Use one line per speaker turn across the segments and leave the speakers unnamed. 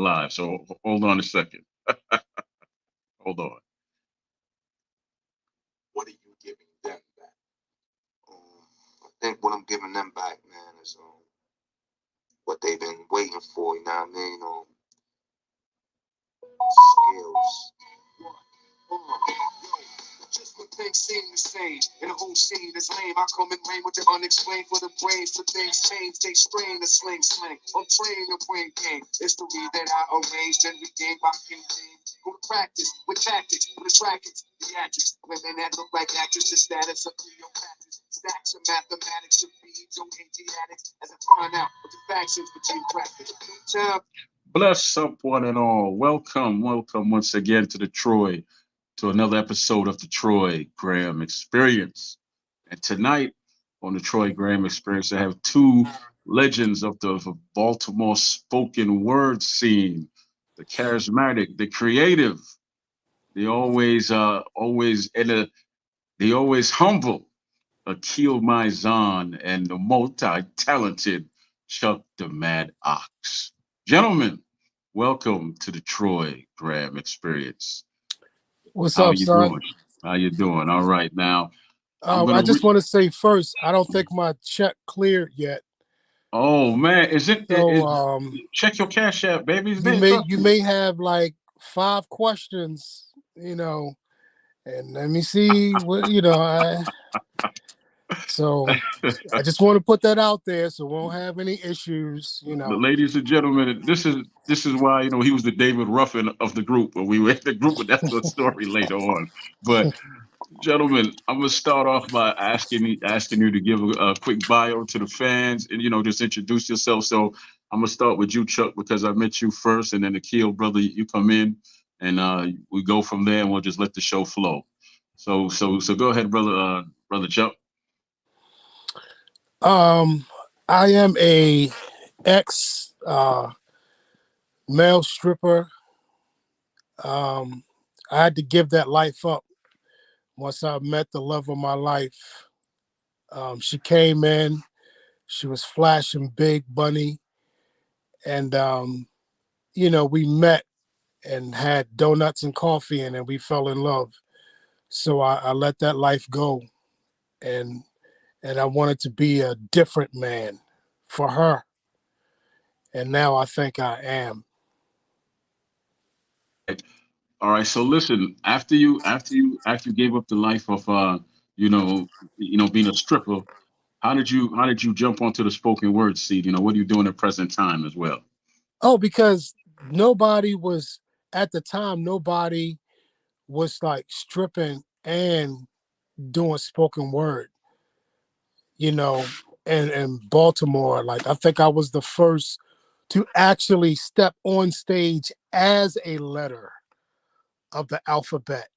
live. So hold on a second. Hold on.
What are you giving them back? I think what I'm giving them back, man, is what they've been waiting for. You know what I mean? Skills. Just when things seem the same, and the whole scene is lame, I come and rain with the unexplained for the brains. For things change, they strain the sling. I'm trained to bring game. History that I arranged and regained by King James. Go to practice with tactics, with attractants, theatrics. Women that look like actresses, status of Cleopatra. Stacks of mathematics should be Joe addicts as I find out what the factions between practice.
Bless up one and all. Welcome once again to to another episode of the Troy Graham Experience. And tonight on the Troy Graham Experience, I have two legends of the Baltimore spoken word scene, the charismatic, the creative, the the always humble Aquil Mizan and the multi-talented Chuck the Mad Ox. Gentlemen, welcome to the Troy Graham Experience.
What's
How
up,
you
son?
doing? How you doing? All right, now
I just want to say first, I don't think my check cleared yet.
Oh man,
So
check your cash app, baby.
you may have like 5 questions, and let me see what so I just want to put that out there so we won't have any issues,
The ladies and gentlemen, this is why he was the David Ruffin of the group. When we were in the group, but that's the story later on. But gentlemen, I'm gonna start off by asking you to give a quick bio to the fans, and just introduce yourself. So I'm gonna start with you, Chuck, because I met you first, and then Akil, brother, you come in, and we go from there, and we'll just let the show flow. So go ahead, brother Chuck.
I am a ex male stripper. I had to give that life up once I met the love of my life. She came in, she was flashing big bunny, and we met and had donuts and coffee, and then we fell in love. So I let that life go, and I wanted to be a different man for her, and now I think I am.
All right. So listen, after you gave up the life of being a stripper, how did you jump onto the spoken word scene? What are you doing at present time as well?
Oh, because nobody was at the time. Nobody was like stripping and doing spoken word. You know, and in Baltimore, like I think I was the first to actually step on stage as a letter of the alphabet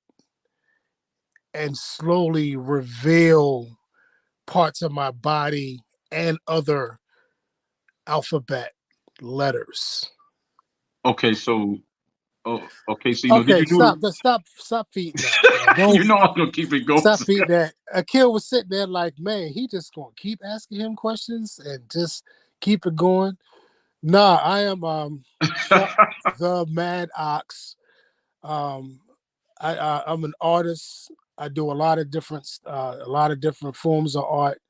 and slowly reveal parts of my body and other alphabet letters.
Okay. So did
Okay,
you do
stop feeding that. Don't
I'm gonna keep it going.
stop feeding that. Akil was sitting there like, man, he just gonna keep asking him questions and just keep it going. Nah, I am Chuck the Mad Ox. Um, I'm an artist. I do a lot of different forms of art.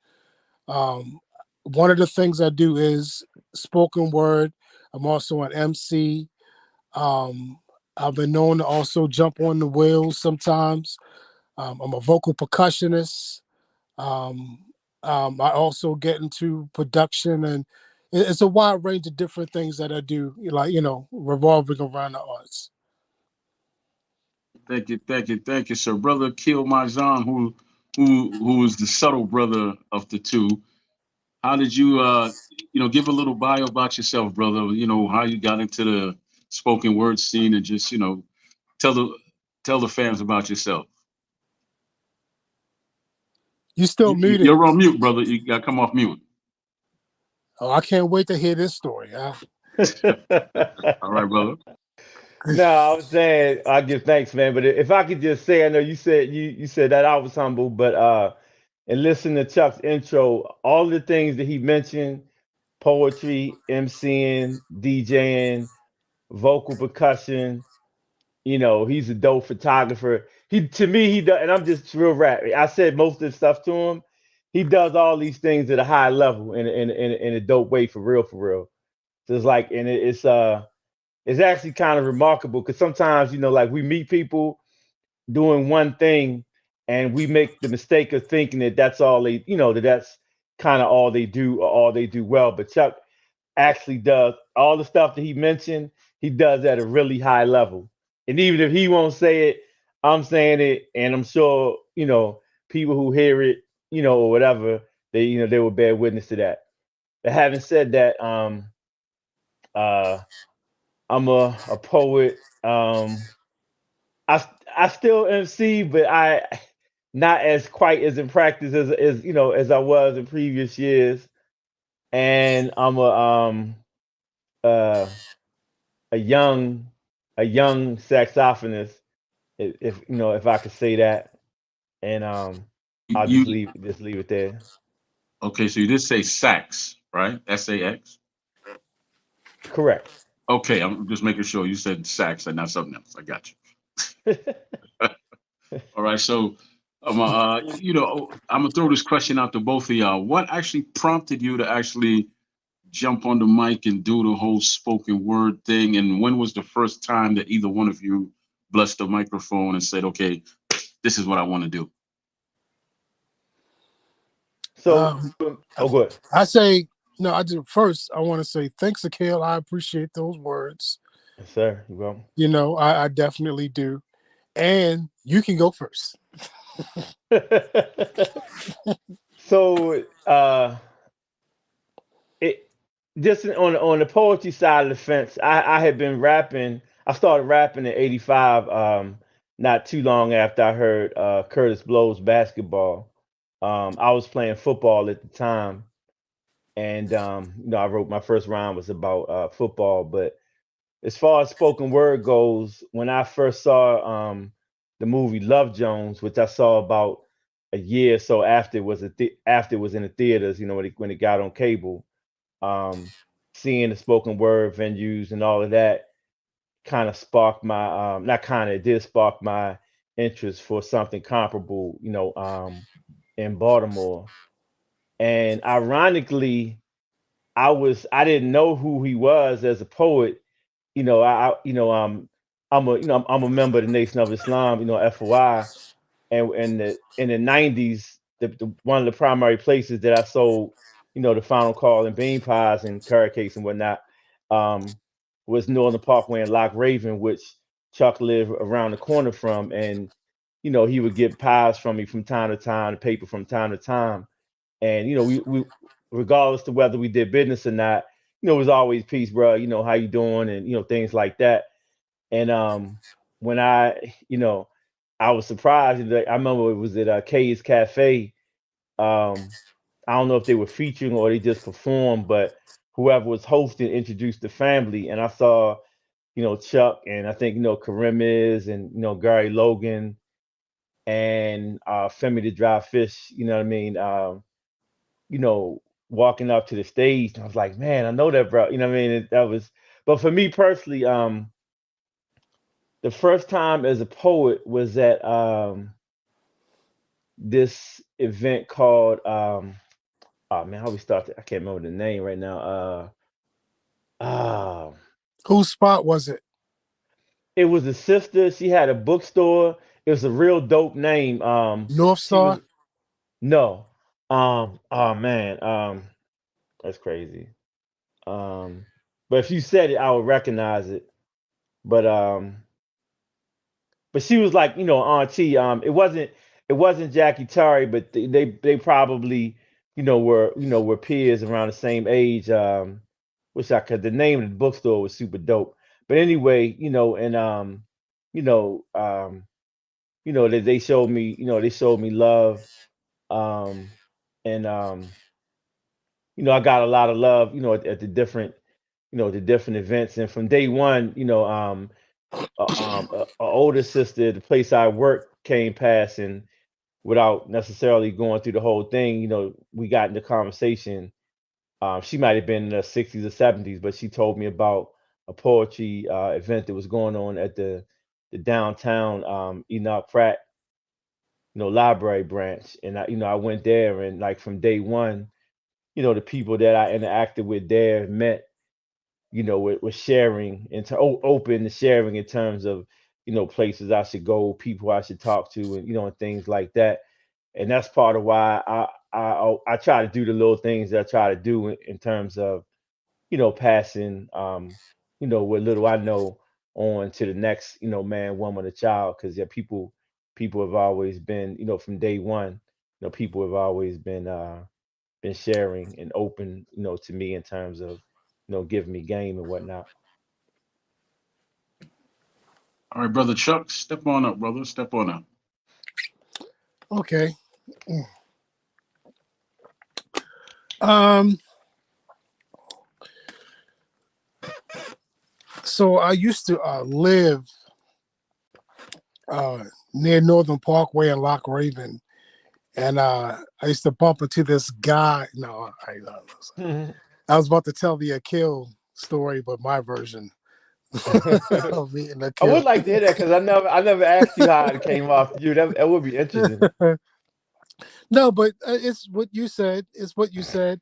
Um, One of the things I do is spoken word. I'm also an MC. Um, I've been known to also jump on the wheels sometimes. I'm a vocal percussionist. Um, I also get into production, and it's a wide range of different things that I do, like, revolving around the arts.
Thank you, sir. Brother Kill Marzan, who is the subtle brother of the two. How did you give a little bio about yourself, brother? How you got into the spoken word scene, and just tell the tell the fans about yourself.
You still muted.
You're on mute, brother. You gotta come off mute.
Oh, I can't wait to hear this story. Huh?
All right, brother.
No, I was saying I give thanks, man. But if I could just say, I know you said that I was humble, but and listen to Chuck's intro, all the things that he mentioned, poetry, MCing, DJing, vocal percussion. He's a dope photographer. He to me he does, and I'm just real rap. I said most of this stuff to him. He does all these things at a high level in a dope way for real, for real. So it's like, and it's actually kind of remarkable because sometimes like we meet people doing one thing, and we make the mistake of thinking that that's all they, that's kind of all they do or all they do well. But Chuck actually does all the stuff that he mentioned. He does at a really high level, and even if he won't say it, I'm saying it, and I'm sure people who hear it, or whatever, they will bear witness to that. But having said that, uh, I'm a poet. I still MC, but I not as quite as in practice as I was in previous years. And I'm uh, a young a young saxophonist, if I could say that. And I'll just
You
leave it there.
okay? So you did say sax, right? SAX.
Correct.
Okay, I'm just making sure you said sax and not something else. I got you. All right, so I'm gonna throw this question out to both of y'all. What actually prompted you to actually jump on the mic and do the whole spoken word thing? And when was the first time that either one of you blessed the microphone and said, "Okay, this is what I want to do"?
So,
I,
oh, good.
I say no. I do first. I want to say thanks, Akil. I appreciate those words.
Yes, sir. You welcome.
I definitely do. And you can go first.
So, it just on the poetry side of the fence, I had been rapping. I started rapping in '85, not too long after I heard Curtis Blow's Basketball. I was playing football at the time, and I wrote my first rhyme was about football. But as far as spoken word goes, when I first saw the movie Love Jones, which I saw about a year or so after after it was in the theaters, when it got on cable, um, seeing the spoken word venues and all of that kind of sparked my not kind of, it did spark my interest for something comparable, in Baltimore. And ironically, I didn't know who he was as a poet. I'm a member of the Nation of Islam, FOI, and in the '90s, one of the primary places that I sold, the Final Call and bean pies and carrot cakes and whatnot, um, was Northern Parkway and Lock Raven, which Chuck lived around the corner from, and he would get pies from me from time to time, paper from time to time, and we regardless of whether we did business or not, it was always peace, bro. How you doing, and things like that. And when I was surprised that I remember it was at Kay's Cafe. Um, I don't know if they were featuring or they just performed, but whoever was hosting introduced the family, and I saw Chuck, and I think Karim is, and Gary Logan, and Femi the Dry Fish. You know what I mean? You know, Walking up to the stage, and I was like, man, I know that, bro. You know what I mean? That was, but for me personally, the first time as a poet was at this event called oh man, how we started? I can't remember the name right now. Oh,
Whose spot was it?
it was a sister. She had a bookstore. It was a real dope name.
North
She was
Star?
no. Oh man. That's crazy. Um, but if you said it, I would recognize it. But she was like, auntie. It wasn't Jackie Tari, but they probably, were peers around the same age. Which I could, the name of the bookstore was super dope. But anyway, and you know, um, they showed me, love. Um, and I got a lot of love, at the different, the different events. And from day one, a older sister, the place I worked, came past, and without necessarily going through the whole thing, we got into conversation. She might have been in the 60s or 70s, but she told me about a poetry event that was going on at the downtown Enoch Pratt, library branch, and I went there, and like from day one, the people that I interacted with there met, with sharing and open to sharing in terms of, places I should go, people I should talk to, and and things like that. And that's part of why I try to do the little things that I try to do in terms of, passing, what little I know on to the next, man, woman, or child. Because yeah, people have always been, from day one, people have always been sharing and open, to me in terms of, giving me game and whatnot.
All right, brother Chuck, step on up, brother. Step on up.
Okay. Um. So I used to live uh, near Northern Parkway in Loch Raven, and I used to bump into this guy. No, I was about to tell the Akil story, but my version
I
of meeting
would
Akil.
like to hear that because I never asked you how it came off to you. That would be interesting.
No, but it's what you said. It's what you said.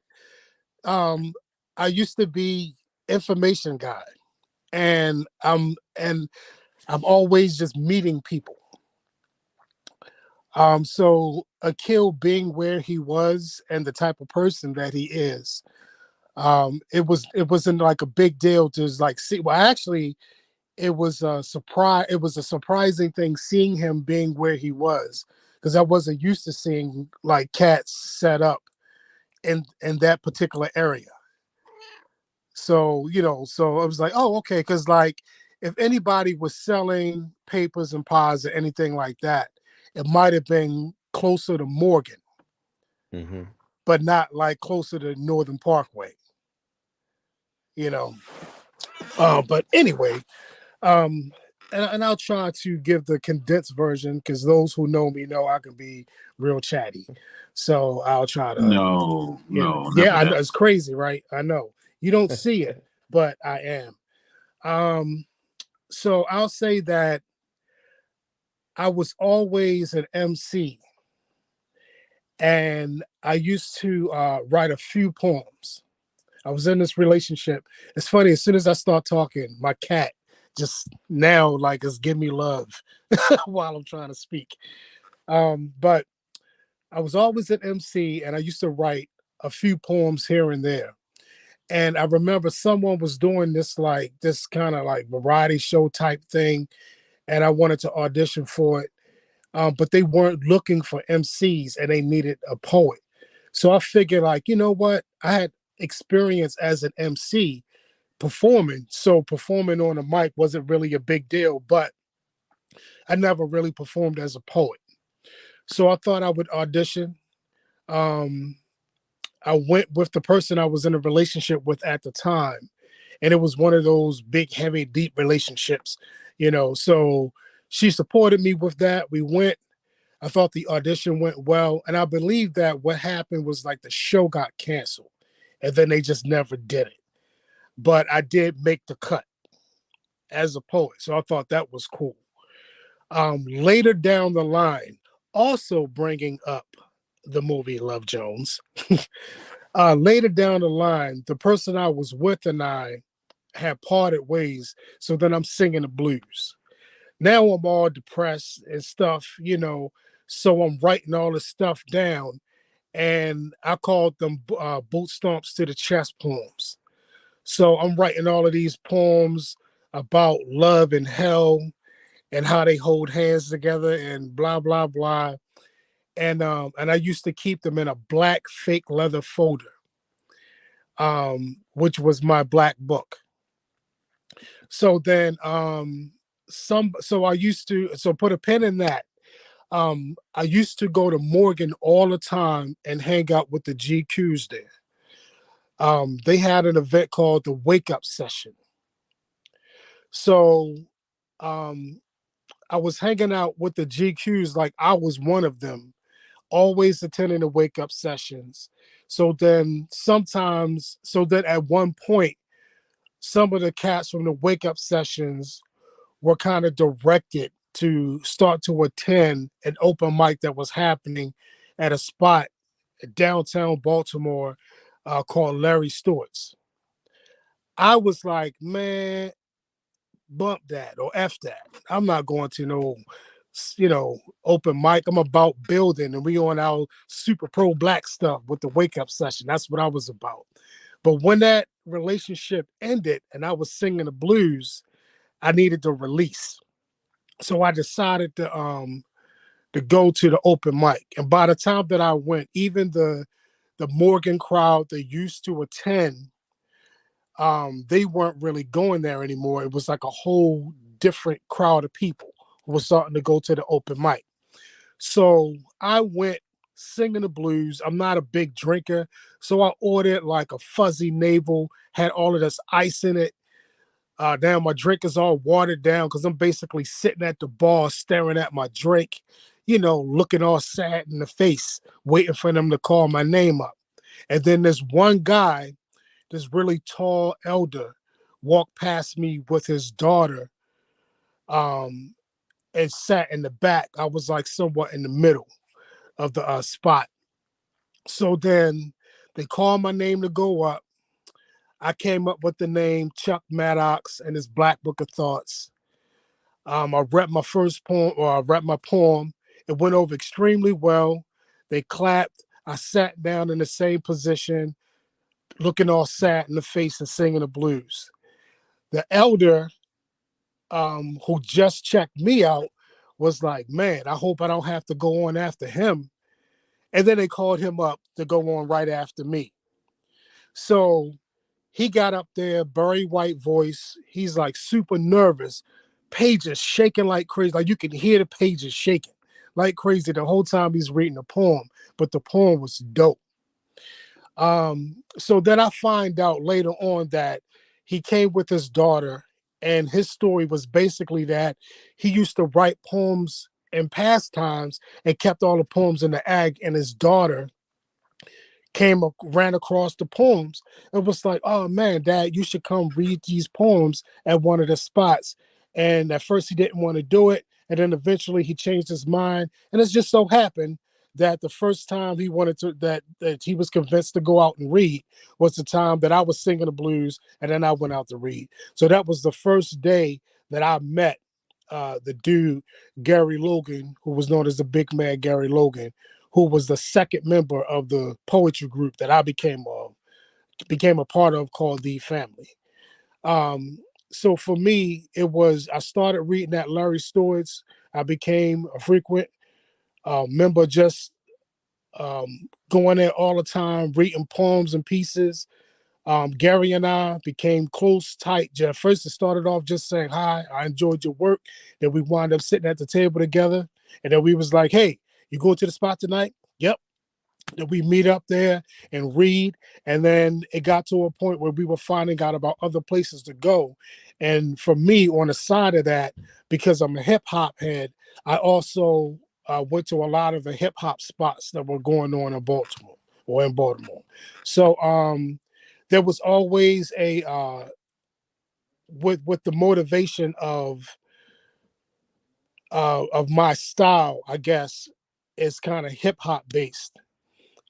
Um, I used to be information guy, and I'm always just meeting people. So Akil being where he was and the type of person that he is, it wasn't like a big deal to like see. Well, actually, it was a surprise. It was a surprising thing seeing him being where he was because I wasn't used to seeing like cats set up in that particular area. So so I was like, oh, okay, because like if anybody was selling papers and pies or anything like that, it might have been closer to Morgan,
Hmm.
but not like closer to Northern Parkway, you know. But anyway, um, and I'll try to give the condensed version because those who know me know I can be real chatty. So I'll try to,
No, no,
yeah,
never
I know
that.
it's crazy, right? I know you don't see it, but I am. Um, so I'll say that I was always an MC, and I used to write a few poems. I was in this relationship. It's funny, as soon as I start talking, my cat just now like is giving me love while I'm trying to speak. But I was always an MC and I used to write a few poems here and there. And I remember someone was doing this kind of like variety show type thing, and I wanted to audition for it. But they weren't looking for MCs and they needed a poet. So I figured, like, you know what? I had experience as an MC performing. So performing on a mic wasn't really a big deal, but I never really performed as a poet. So I thought I would audition. Um, I went with the person I was in a relationship with at the time. And it was one of those big, heavy, deep relationships. So she supported me with that. We went. I thought the audition went well. And I believe that what happened was like the show got canceled and then they just never did it. But I did make the cut as a poet. So I thought that was cool. Later down the line, also bringing up the movie Love Jones, later down the line, the person I was with and I had parted ways. So then I'm singing the blues. Now I'm all depressed and stuff. So I'm writing all this stuff down. And I called them boot stomps to the chest poems. So I'm writing all of these poems about love and hell and how they hold hands together and blah blah blah. And I used to keep them in a black fake leather folder, which was my black book. So then so I used to put a pin in that. I used to go to Morgan all the time and hang out with the GQs there. They had an event called the Wake Up Session. So um, I was hanging out with the GQs like I was one of them, always attending the Wake Up sessions. So then at one point, some of the cats from the wake up sessions were kind of directed to start to attend an open mic that was happening at a spot downtown Baltimore called Larry Stewart's. I was like, man, bump that or F that. I'm not going to no, open mic. I'm about building, and we on our super pro black stuff with the wake up session. That's what I was about. But when that relationship ended and I was singing the blues, I needed to release. So I decided to go to the open mic. And by the time that I went, even the Morgan crowd that used to attend, they weren't really going there anymore. It was like a whole different crowd of people who were starting to go to the open mic. So I went singing the blues. I'm not a big drinker, so I ordered like a fuzzy navel, had all of this ice in it. Now my drink is all watered down because I'm basically sitting at the bar staring at my drink, looking all sad in the face, waiting for them to call my name up. And then this one guy, this really tall elder, walked past me with his daughter, um, and sat in the back. I was like somewhat in the middle of the spot. So then they called my name to go up. I came up with the name Chuck Maddox and his Black Book of Thoughts. I read my first poem, or I read my poem. It went over extremely well. They clapped. I sat down in the same position, looking all sad in the face and singing the blues. The elder, who just checked me out, was like, man, I hope I don't have to go on after him. And then they called him up to go on right after me. So he got up there, very white voice. He's like super nervous, pages shaking like crazy. Like you can hear the pages shaking like crazy the whole time he's reading the poem. But the poem was dope. So then I find out later on that he came with his daughter, and his story was basically that he used to write poems in past times and kept all the poems in the ag, and his daughter ran across the poems and was like, oh man, dad, you should come read these poems at one of the spots. And at first he didn't want to do it, and then eventually he changed his mind. And it's just so happened that the first time he wanted to that he was convinced to go out and read was the time that I was singing the blues, and then I went out to read. So that was the first day that I met the dude Gary Logan, who was known as the Big Man Gary Logan, who was the second member of the poetry group that I became a part of, called The Family. Um, so for me, I started reading at Larry Stewart's. I became a frequent member, just going there all the time, reading poems and pieces. Gary and I became close, tight. First, it started off just saying hi. I enjoyed your work. Then we wound up sitting at the table together, and then we was like, "Hey, you going to the spot tonight?" Yep. Then we meet up there and read, and then it got to a point where we were finding out about other places to go. And for me, on the side of that, because I'm a hip hop head, I also went to a lot of the hip hop spots that were going on in Baltimore or in Baltimore. So there was always a with the motivation of my style, I guess, is kind of hip hop based,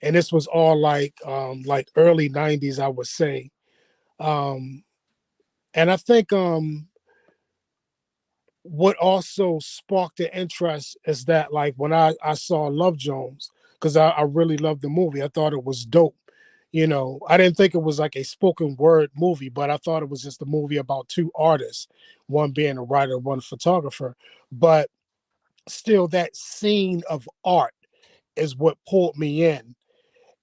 and this was all like early '90s, I would say. Um, and I think what also sparked the interest is that, like, when I saw Love Jones, because I really loved the movie, I thought it was dope. I didn't think it was like a spoken word movie, but I thought it was just a movie about two artists, one being a writer, one photographer. But still, that scene of art is what pulled me in.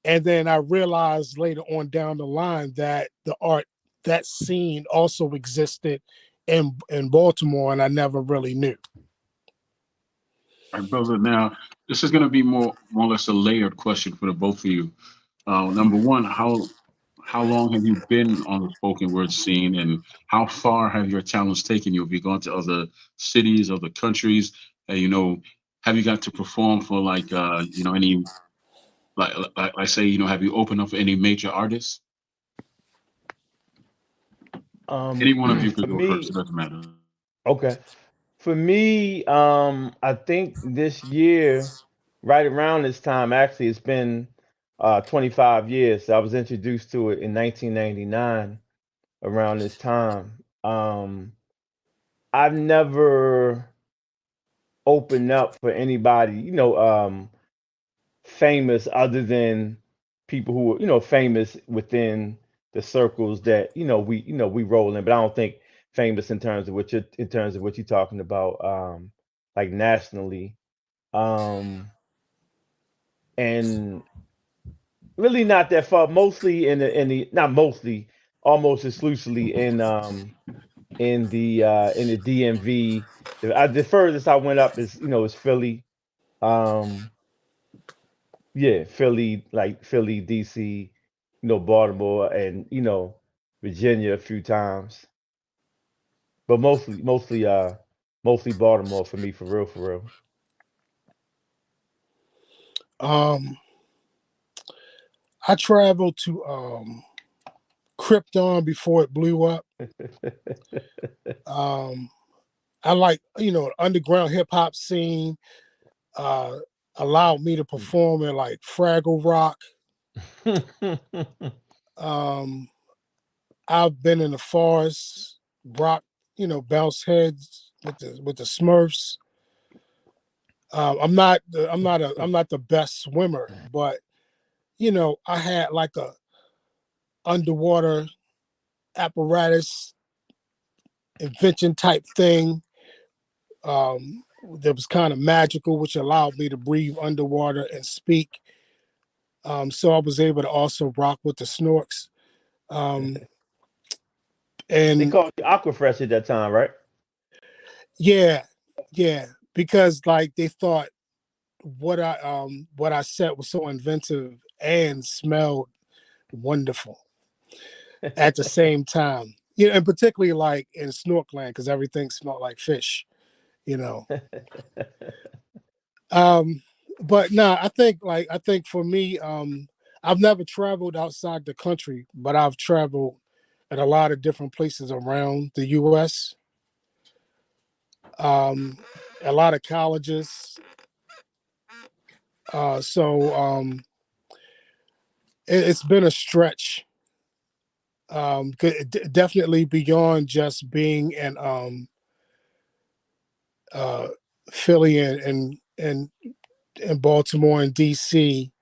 And then I realized later on down the line that that scene also existed in Baltimore, and I never really knew.
All right, brother. Now, this is going to be more or less a layered question for the both of you. Number one, how long have you been on the spoken word scene, and how far have your talents taken you? Have you gone to other cities, other countries? Have you got to perform for like any like say have you opened up for any major artists? Any one of you
For
could go first.
me,
It doesn't matter.
okay. For me, I think this year, right around this time, actually, it's been 25 years. I was introduced to it in 1999, around this time. I've never opened up for anybody, famous other than people who were, famous within the circles that, we roll in. But I don't think famous in terms of what you're talking about, like nationally. Um, and really not that far. Mostly in the not mostly, almost exclusively in the DMV. The furthest I went up is Philly. Um, yeah, Philly, like Philly, DC, Baltimore, and Virginia a few times, but mostly Baltimore for me, for real, for real.
Um, I traveled to Krypton before it blew up. Um, I like underground hip hop scene. Uh, allowed me to perform in like Fraggle Rock. Um, I've been in the forest, rock, bounce heads with the Smurfs. I'm not the best swimmer, but I had like a underwater apparatus invention type thing that was kind of magical, which allowed me to breathe underwater and speak. So I was able to also rock with the snorks. Um,
They
and
called you Aquafresh at that time, right?
yeah, yeah, because like they thought what I said was so inventive and smelled wonderful at the same time. And particularly like in snorkeling because everything smelled like fish. You know. Um, but nah, I think for me, I've never traveled outside the country, but I've traveled at a lot of different places around the U.S. Um, a lot of colleges. It's been a stretch. Definitely beyond just being in uh, Philly and Baltimore and D.C.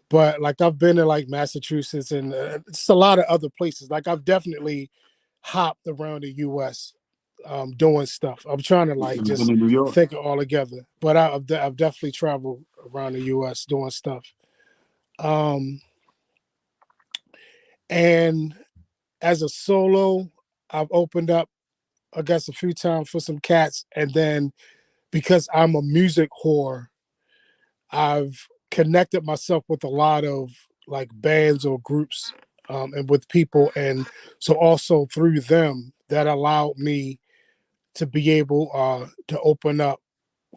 But like I've been to like Massachusetts and it's a lot of other places. Like I've definitely hopped around the U.S. Doing stuff. I'm trying to like
You've been
just
in New York.
think it all together. But I've definitely traveled around the U.S. doing stuff. Um, and as a solo, I've opened up, I guess, a few times for some cats. And then because I'm a music whore, I've connected myself with a lot of like bands or groups and with people. And so also through them, that allowed me to be able to open up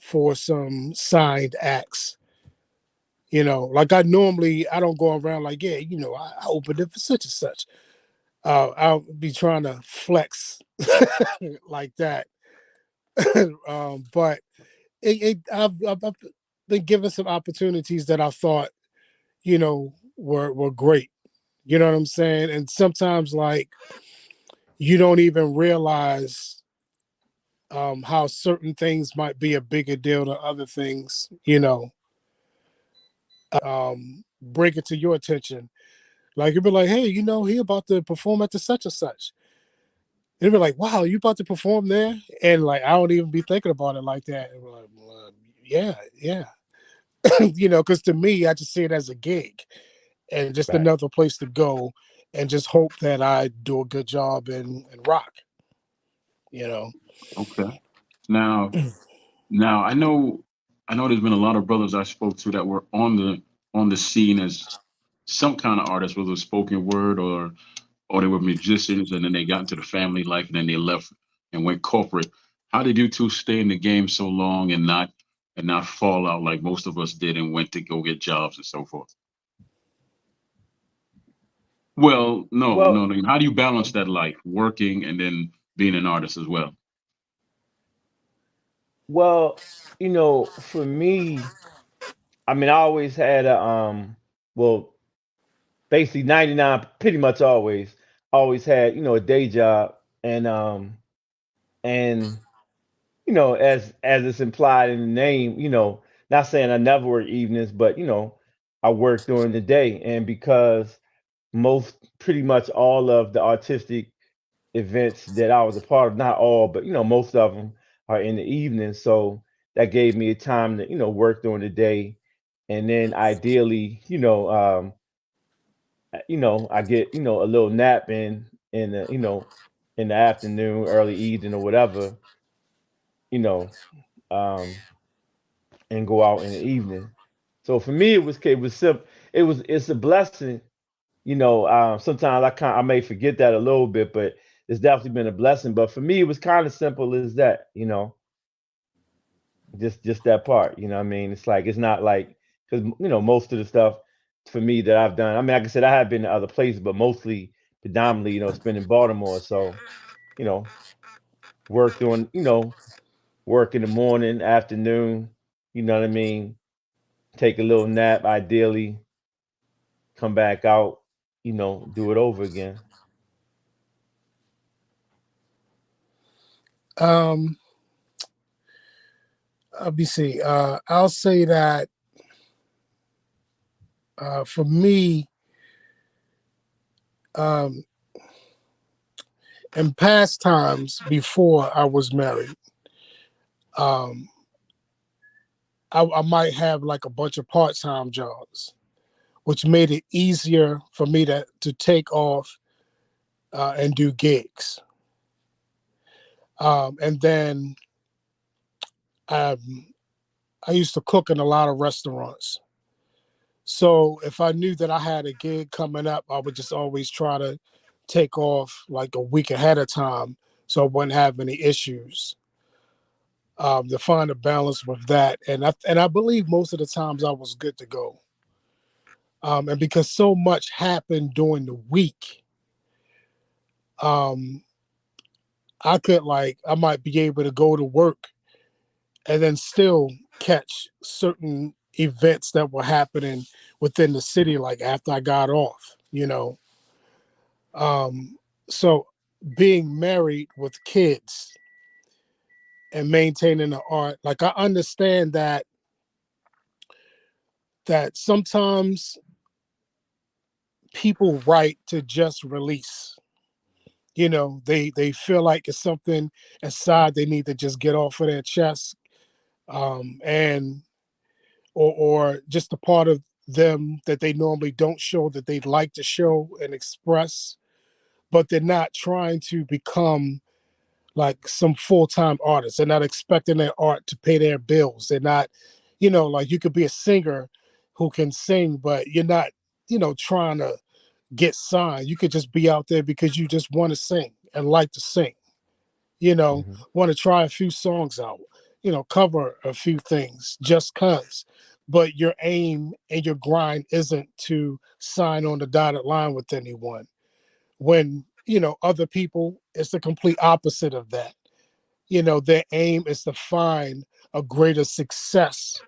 for some signed acts. Like I don't go around like, yeah, I opened it for such and such. I'll be trying to flex like that. But I've been given some opportunities that I thought, were great. You know what I'm saying? And sometimes like you don't even realize how certain things might be a bigger deal than other things, bring it to your attention. Like you'd be like, hey, he about to perform at the such and such. And they'd be like, wow, you about to perform there? And like I don't even be thinking about it like that. And we're like, well, yeah, yeah. Because to me, I just see it as a gig and just
Right.
another place to go and just hope that I do a good job and rock, you know.
Okay. Now, now I know there's been a lot of brothers I spoke to that were on the scene as some kind of artist, whether it was spoken word or they were musicians, and then they got into the family life, and then they left and went corporate. How did you two stay in the game so long and not fall out like most of us did and went to go get jobs and so forth? Well, no,
Well,
no, no. How do you balance that life, working and then being an artist as well?
well, for me, I mean, I always had a well, basically 99, pretty much always had, a day job, and as it's implied in the name, not saying I never work evenings, but I work during the day, and because most, pretty much all of the artistic events that I was a part of, not all, but most of them are in the evening. So that gave me a time to work during the day, and then ideally, I get a little nap in the in the afternoon, early evening, or whatever, you know, um, and go out in the evening. So for me, it was simple. It's a blessing. Sometimes I may forget that a little bit, but it's definitely been a blessing. But for me, it was kind of simple as that. Just that part. You know what I mean? It's like, it's not like, because most of the stuff for me that I've done. I mean, like I said, I have been to other places, but mostly, predominantly, it's been in Baltimore. So you know, work during work in the morning, afternoon. You know what I mean? Take a little nap, ideally, come back out. Do it over again.
Um, let me see. I'll say that for me, um, in past times before I was married, um, I might have like a bunch of part-time jobs, which made it easier for me to take off and do gigs. And then um, I used to cook in a lot of restaurants. So if I knew that I had a gig coming up, I would just always try to take off like a week ahead of time so I wouldn't have any issues. To find a balance with that, and I believe most of the times I was good to go. And because so much happened during the week, um, I might be able to go to work and then still catch certain events that were happening within the city, like after I got off. Um, so being married with kids and maintaining the art, like I understand that sometimes people write to just release. They feel like it's something inside they need to just get off of their chest, and or just a part of them that they normally don't show that they'd like to show and express, but they're not trying to become like some full-time artists. They're not expecting their art to pay their bills. They're not, like you could be a singer who can sing, but you're not, trying to get signed. You could just be out there because you just want to sing and like to sing,
Hmm.
want to try a few songs out, cover a few things just cuz. But your aim and your grind isn't to sign on the dotted line with anyone. When, other people, it's the complete opposite of that. Their aim is to find a greater success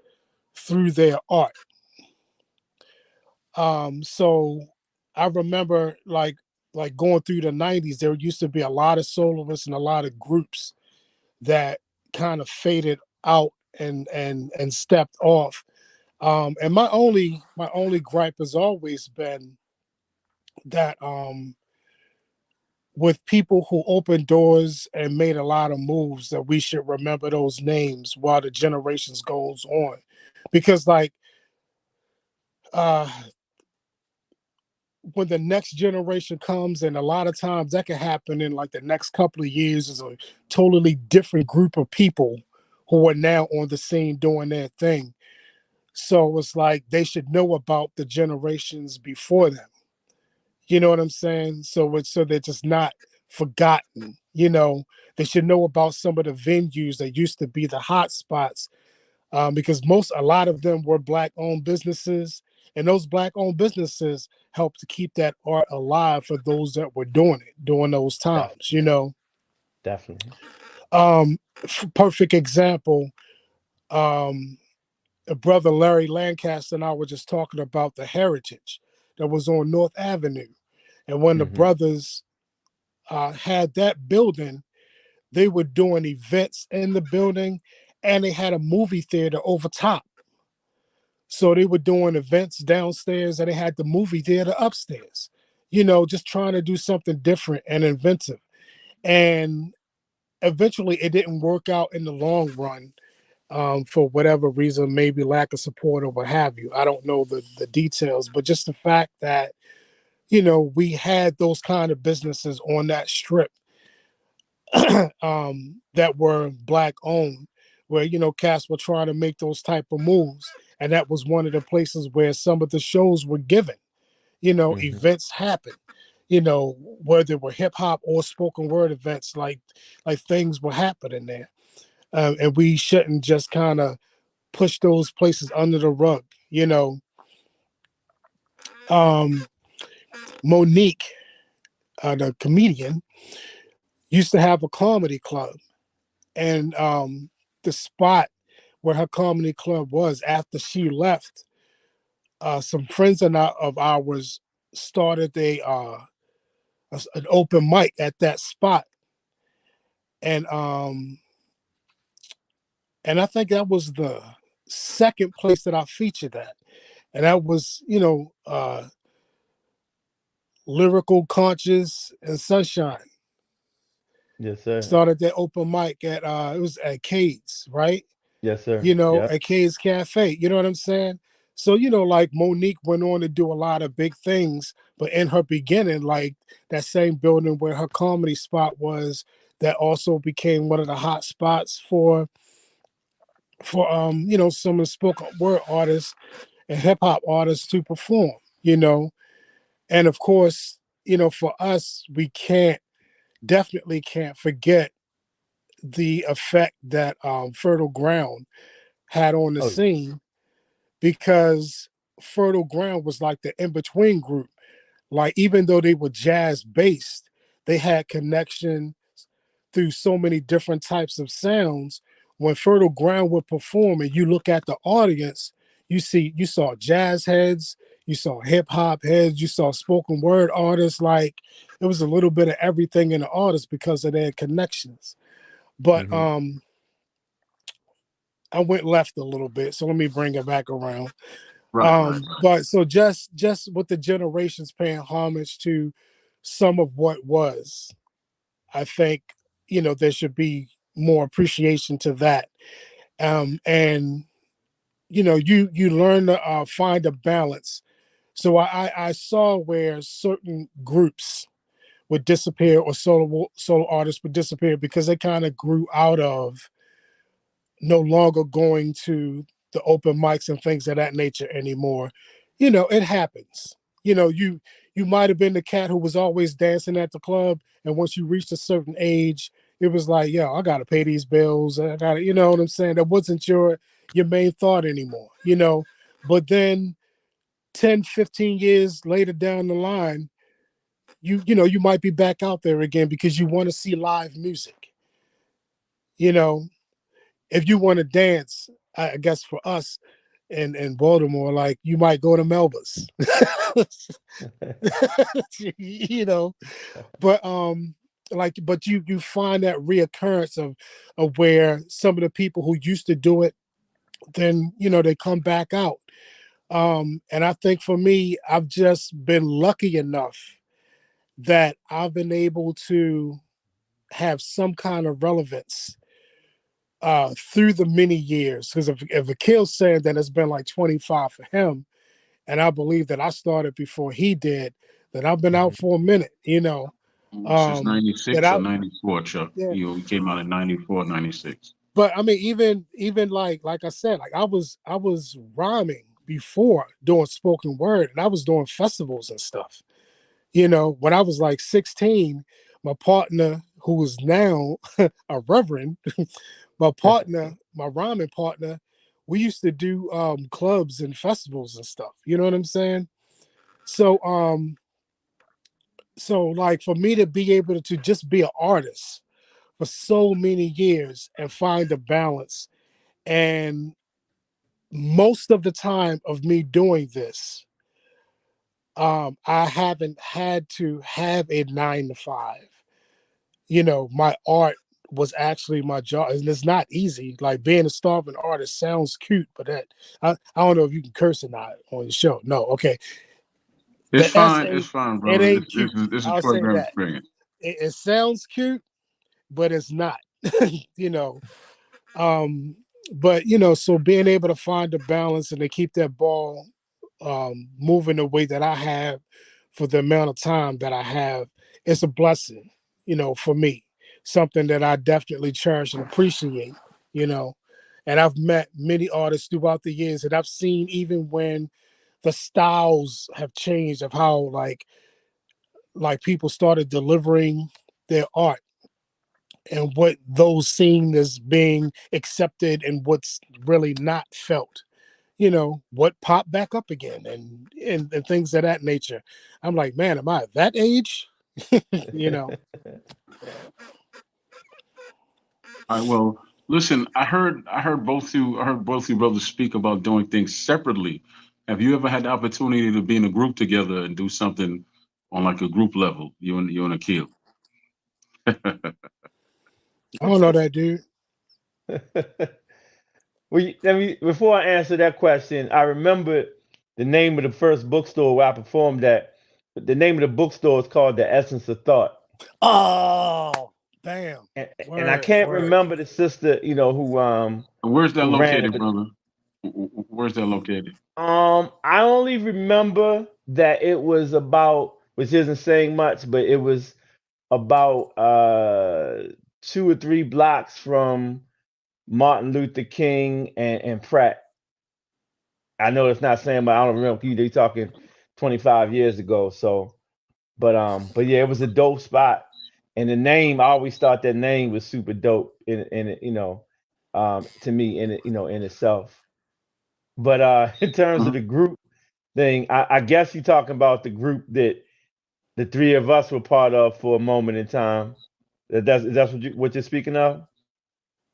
through their art. So I remember like going through the 90s, there used to be a lot of soloists and a lot of groups that kind of faded out and stepped off. And my only gripe has always been that with people who opened doors and made a lot of moves, that we should remember those names while the generations goes on. Because like uh when the next generation comes, and a lot of times that can happen in like the next couple of years, is a totally different group of people who are now on the scene doing their thing. So it's like they should know about the generations before them. You know what I'm saying? So they're just not forgotten. They should know about some of the venues that used to be the hot spots, because a lot of them were black owned businesses, And those black-owned businesses helped to keep that art alive for those that were doing it during those times,
Definitely.
you know.
Definitely.
Perfect example, um, brother Larry Lancaster and I were just talking about the heritage that was on North Avenue. And when the
Hmm.
brothers had that building, they were doing events in the building and they had a movie theater over top. So they were doing events downstairs and they had the movie theater upstairs, you know, just trying to do something different and inventive. And eventually it didn't work out in the long run, for whatever reason, maybe lack of support or what have you. I don't know the details, but just the fact that, you know, we had those kind of businesses on that strip, that were black owned, where, you know, cats were trying to make those type of moves. And that was one of the places where some of the shows were given, you know,
Hmm.
events happen, you know, whether were hip hop or spoken word events, like things were happening there. And we shouldn't just kind of push those places under the rug, you know. Um, Monique, the comedian, used to have a comedy club, and the spot where her comedy club was after she left, some friends of ours started an open mic at that spot, and and I think that was the second place that I featured at, and that was, you know, Lyrical Conscious and Sunshine
Yes, sir.
started that open mic at it was at Cade's, right?
Yes, sir.
You know,
Yep.
at Cade's Cafe. You know what I'm saying? So, you know, like Monique went on to do a lot of big things, but in her beginning, like that same building where her comedy spot was, that also became one of the hot spots for you know, some of the spoken word artists and hip hop artists to perform, you know. And of course, you know, for us, we can't definitely can't forget the effect that Fertile Ground had on the
Oh,
scene, because Fertile Ground was like the in between group. Like, even though they were jazz based, they had connection through so many different types of sounds. When Fertile Ground would perform and you look at the audience, you saw jazz heads, you saw hip hop heads, you saw spoken word artists. Like, it was a little bit of everything in the artist because of their connections. But
hmm.
I went left a little bit, so let me bring it back around.
Right.
But so just with the generations paying homage to some of what was, I think, you know, there should be more appreciation to that. And you know, you learn to find a balance. So I saw where certain groups would disappear, or solo artists would disappear because they kind of grew out of no longer going to the open mics and things of that nature anymore. You know, it happens. You know, you might have been the cat who was always dancing at the club, and once you reached a certain age, it was like, yo, I gotta pay these bills. I gotta, you know what I'm saying? That wasn't your main thought anymore, you know. But then 10, 15 years later down the line, you know, you might be back out there again because you want to see live music. You know, if you want to dance, I guess for us in Baltimore, like, you might go to Melba's, you know. But like, but you find that reoccurrence of where some of the people who used to do it, then, you know, they come back out. And I think for me, I've just been lucky enough that I've been able to have some kind of relevance through the many years. Because if Akil's saying that it's been like 25 for him, and I believe that I started before he did, that I've been out
Hmm.
for a minute, you know.
Since
That
96 or
I
94, Chuck.
Yeah.
You came out in 94, 96.
But I mean, even like I said, like I was rhyming before doing spoken word, and I was doing festivals and stuff. You know, when I was like 16, my partner, who is now a reverend, my rhyming partner, we used to do clubs and festivals and stuff. You know what I'm saying? So like for me to be able to just be an artist for so many years and find a balance, and most of the time of me doing this, I haven't had to have a 9 to 5. You know, my art was actually my job, and it's not easy. Like being a starving artist sounds cute, but I don't know if you can curse or not on the show. No, okay.
It's
The S
fine. It's
ain't
fine,
it
brother.
ain't cute.
This is
I'll say
program
that.
experience.
It sounds cute, but it's not. you know. Um, but so being able to find the balance and to keep that ball moving the way that I have for the amount of time that I have, it's a blessing, for me. Something that I definitely cherish and appreciate, you know. And I've met many artists throughout the years, and I've seen even when the styles have changed of how like people started delivering their art and what those seen as being accepted and what's really not felt. What popped back up again and things of that nature. I'm like, man, am I at that age? you know.
All right. Well, listen. I heard both you brothers speak about doing things separately. Have you ever had the opportunity to be in a group together and do something on like a group level? You and Akil.
I don't know that dude.
Well, let me before I answer that question, I remember the name of the first bookstore where I performed at. The name of the bookstore is called The Essence of Thought,
Oh, bam.
and I
Word,
can't
word.
remember the sister,
Where's that
who ran it.
located,
But
brother? Where's that located?
I only remember that it was about, which isn't saying much, but it was about 2 or 3 blocks from Martin Luther King and Pratt. I know it's not saying, but I don't remember. They talking 25 years ago. So, but yeah, it was a dope spot, and the name, I always thought that name was super dope in it, to me in it, in itself. But in terms of
Uh-huh.
the group thing, I guess you're talking about the group that the three of us were part of for a moment in time. That's what you're speaking of.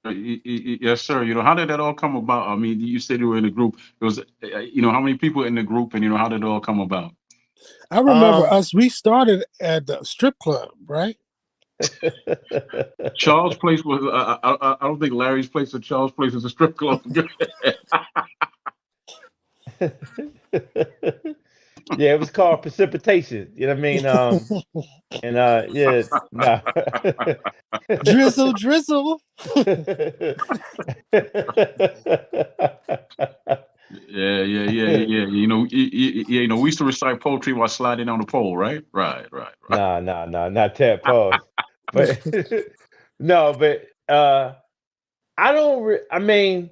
Yes, sir. How did that all come about? I mean, you said you were in a group. It was, how many people in the group, and how did it all come about?
I remember
Um,
us. We started at the strip club, right?
Charles' place was. I don't think Larry's place or Charles' place is a strip club.
yeah, it was called precipitation. You know what I mean? And yeah, no.
Drizzle, drizzle.
Yeah, yeah, yeah, yeah, yeah. We used to recite poetry while sliding down the pole, right? Right, right, right.
Nah, nah, nah, not Ted Pause. But no, but I mean,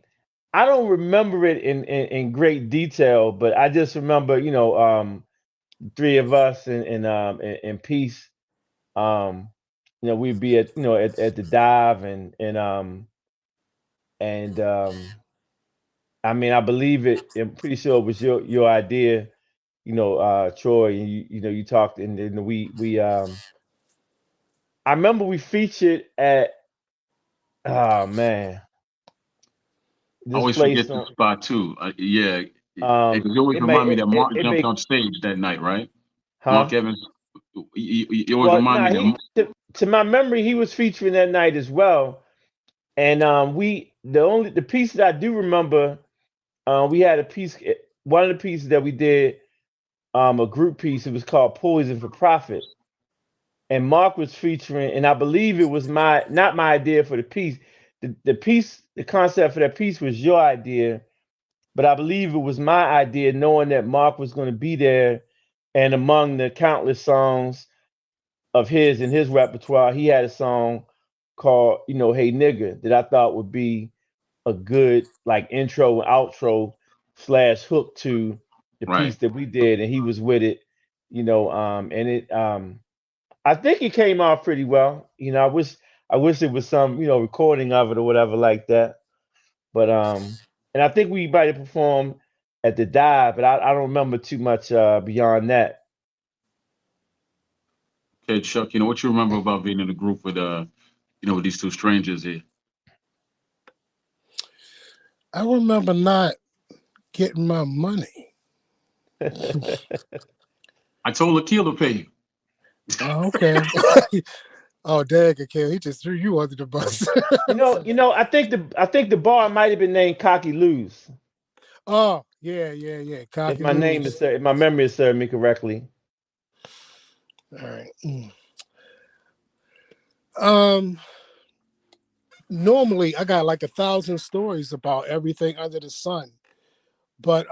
I don't remember it in great detail, but I just remember, three of us in peace. Um, we'd be at the dive and I mean, I believe it. I'm pretty sure it was your idea, Troy, and you talked, and then we I remember we featured at, oh man,
I
this
always forget
place
the
on
spot too. Yeah, you always
it may
remind me that Mark
it
jumped
may
on stage that night, right?
huh?
Mark Evans. You always
Well,
remind me
nah,
that.
to my memory, he was featuring that night as well. And the piece that I do remember, we had a piece, one of the pieces that we did, a group piece. It was called Poison for Profit, and Mark was featuring, and I believe it was not my idea for the piece. The piece, the concept for that piece was your idea, but I believe it was my idea, knowing that Mark was going to be there, and among the countless songs of his in his repertoire, he had a song called, Hey Nigga, that I thought would be a good like intro and outro slash hook to the
Right.
piece that we did, and he was with it, and it I think it came out pretty well. I wish it was some, recording of it or whatever like that. But And I think we might have performed at the dive, but I don't remember too much beyond that.
Okay, Chuck, what you remember about being in a group with with these two strangers here?
I remember not getting my money.
I told Akil to pay you.
Oh, okay. Oh, dang, Akil, he just threw you under the bus.
I think the bar might have been named Cocky Lose,
Oh, yeah, yeah, yeah.
if
Cocky
my name
loose.
is if my memory is serving me correctly.
All right. Um, Normally I got like 1,000 stories about everything under the sun, but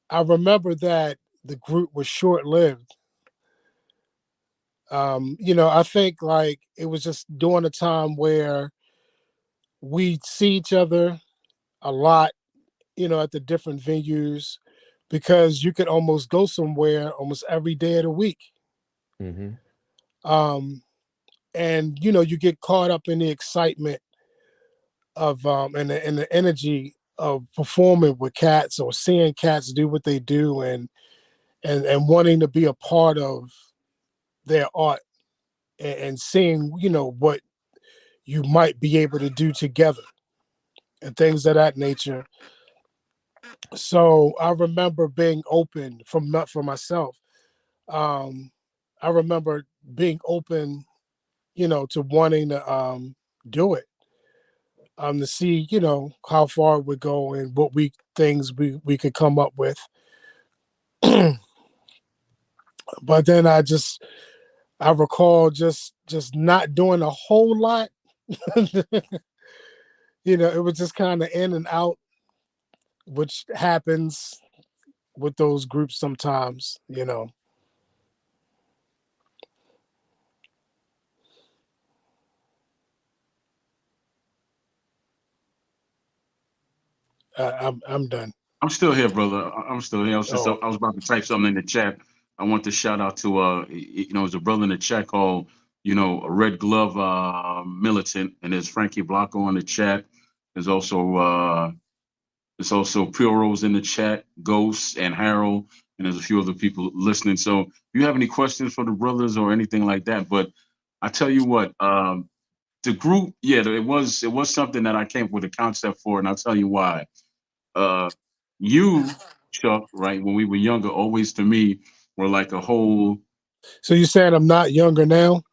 I remember that the group was short lived. I think like it was just during a time where we'd see each other a lot, at the different venues because you could almost go somewhere almost every day of the week.
Hmm.
Um, and you get caught up in the excitement of and the energy of performing with cats or seeing cats do what they do and wanting to be a part of their art and seeing what you might be able to do together and things of that nature. So I remember being open from not for myself. um I remember being open, to wanting to do it, to see, how far it would go and what things we could come up with. But then I recall just not doing a whole lot. It was just kind of in and out, which happens with those groups sometimes. I'm done.
I'm still here, brother. I'm still here.
Oh,
I was about to type something in the chat. I want to shout out to there's a brother in the chat called a Red Glove Militant, and there's Frankie Blanco in the chat. There's also Puro's in the chat, Ghost and Harold, and there's a few other people listening. So if you have any questions for the brothers or anything like that, but I tell you what, the group, yeah, it was something that I came up with a concept for, and I'll tell you why. uh you, Chuck, right, when we were younger, always to me were like a whole.
so you saying I'm not younger now?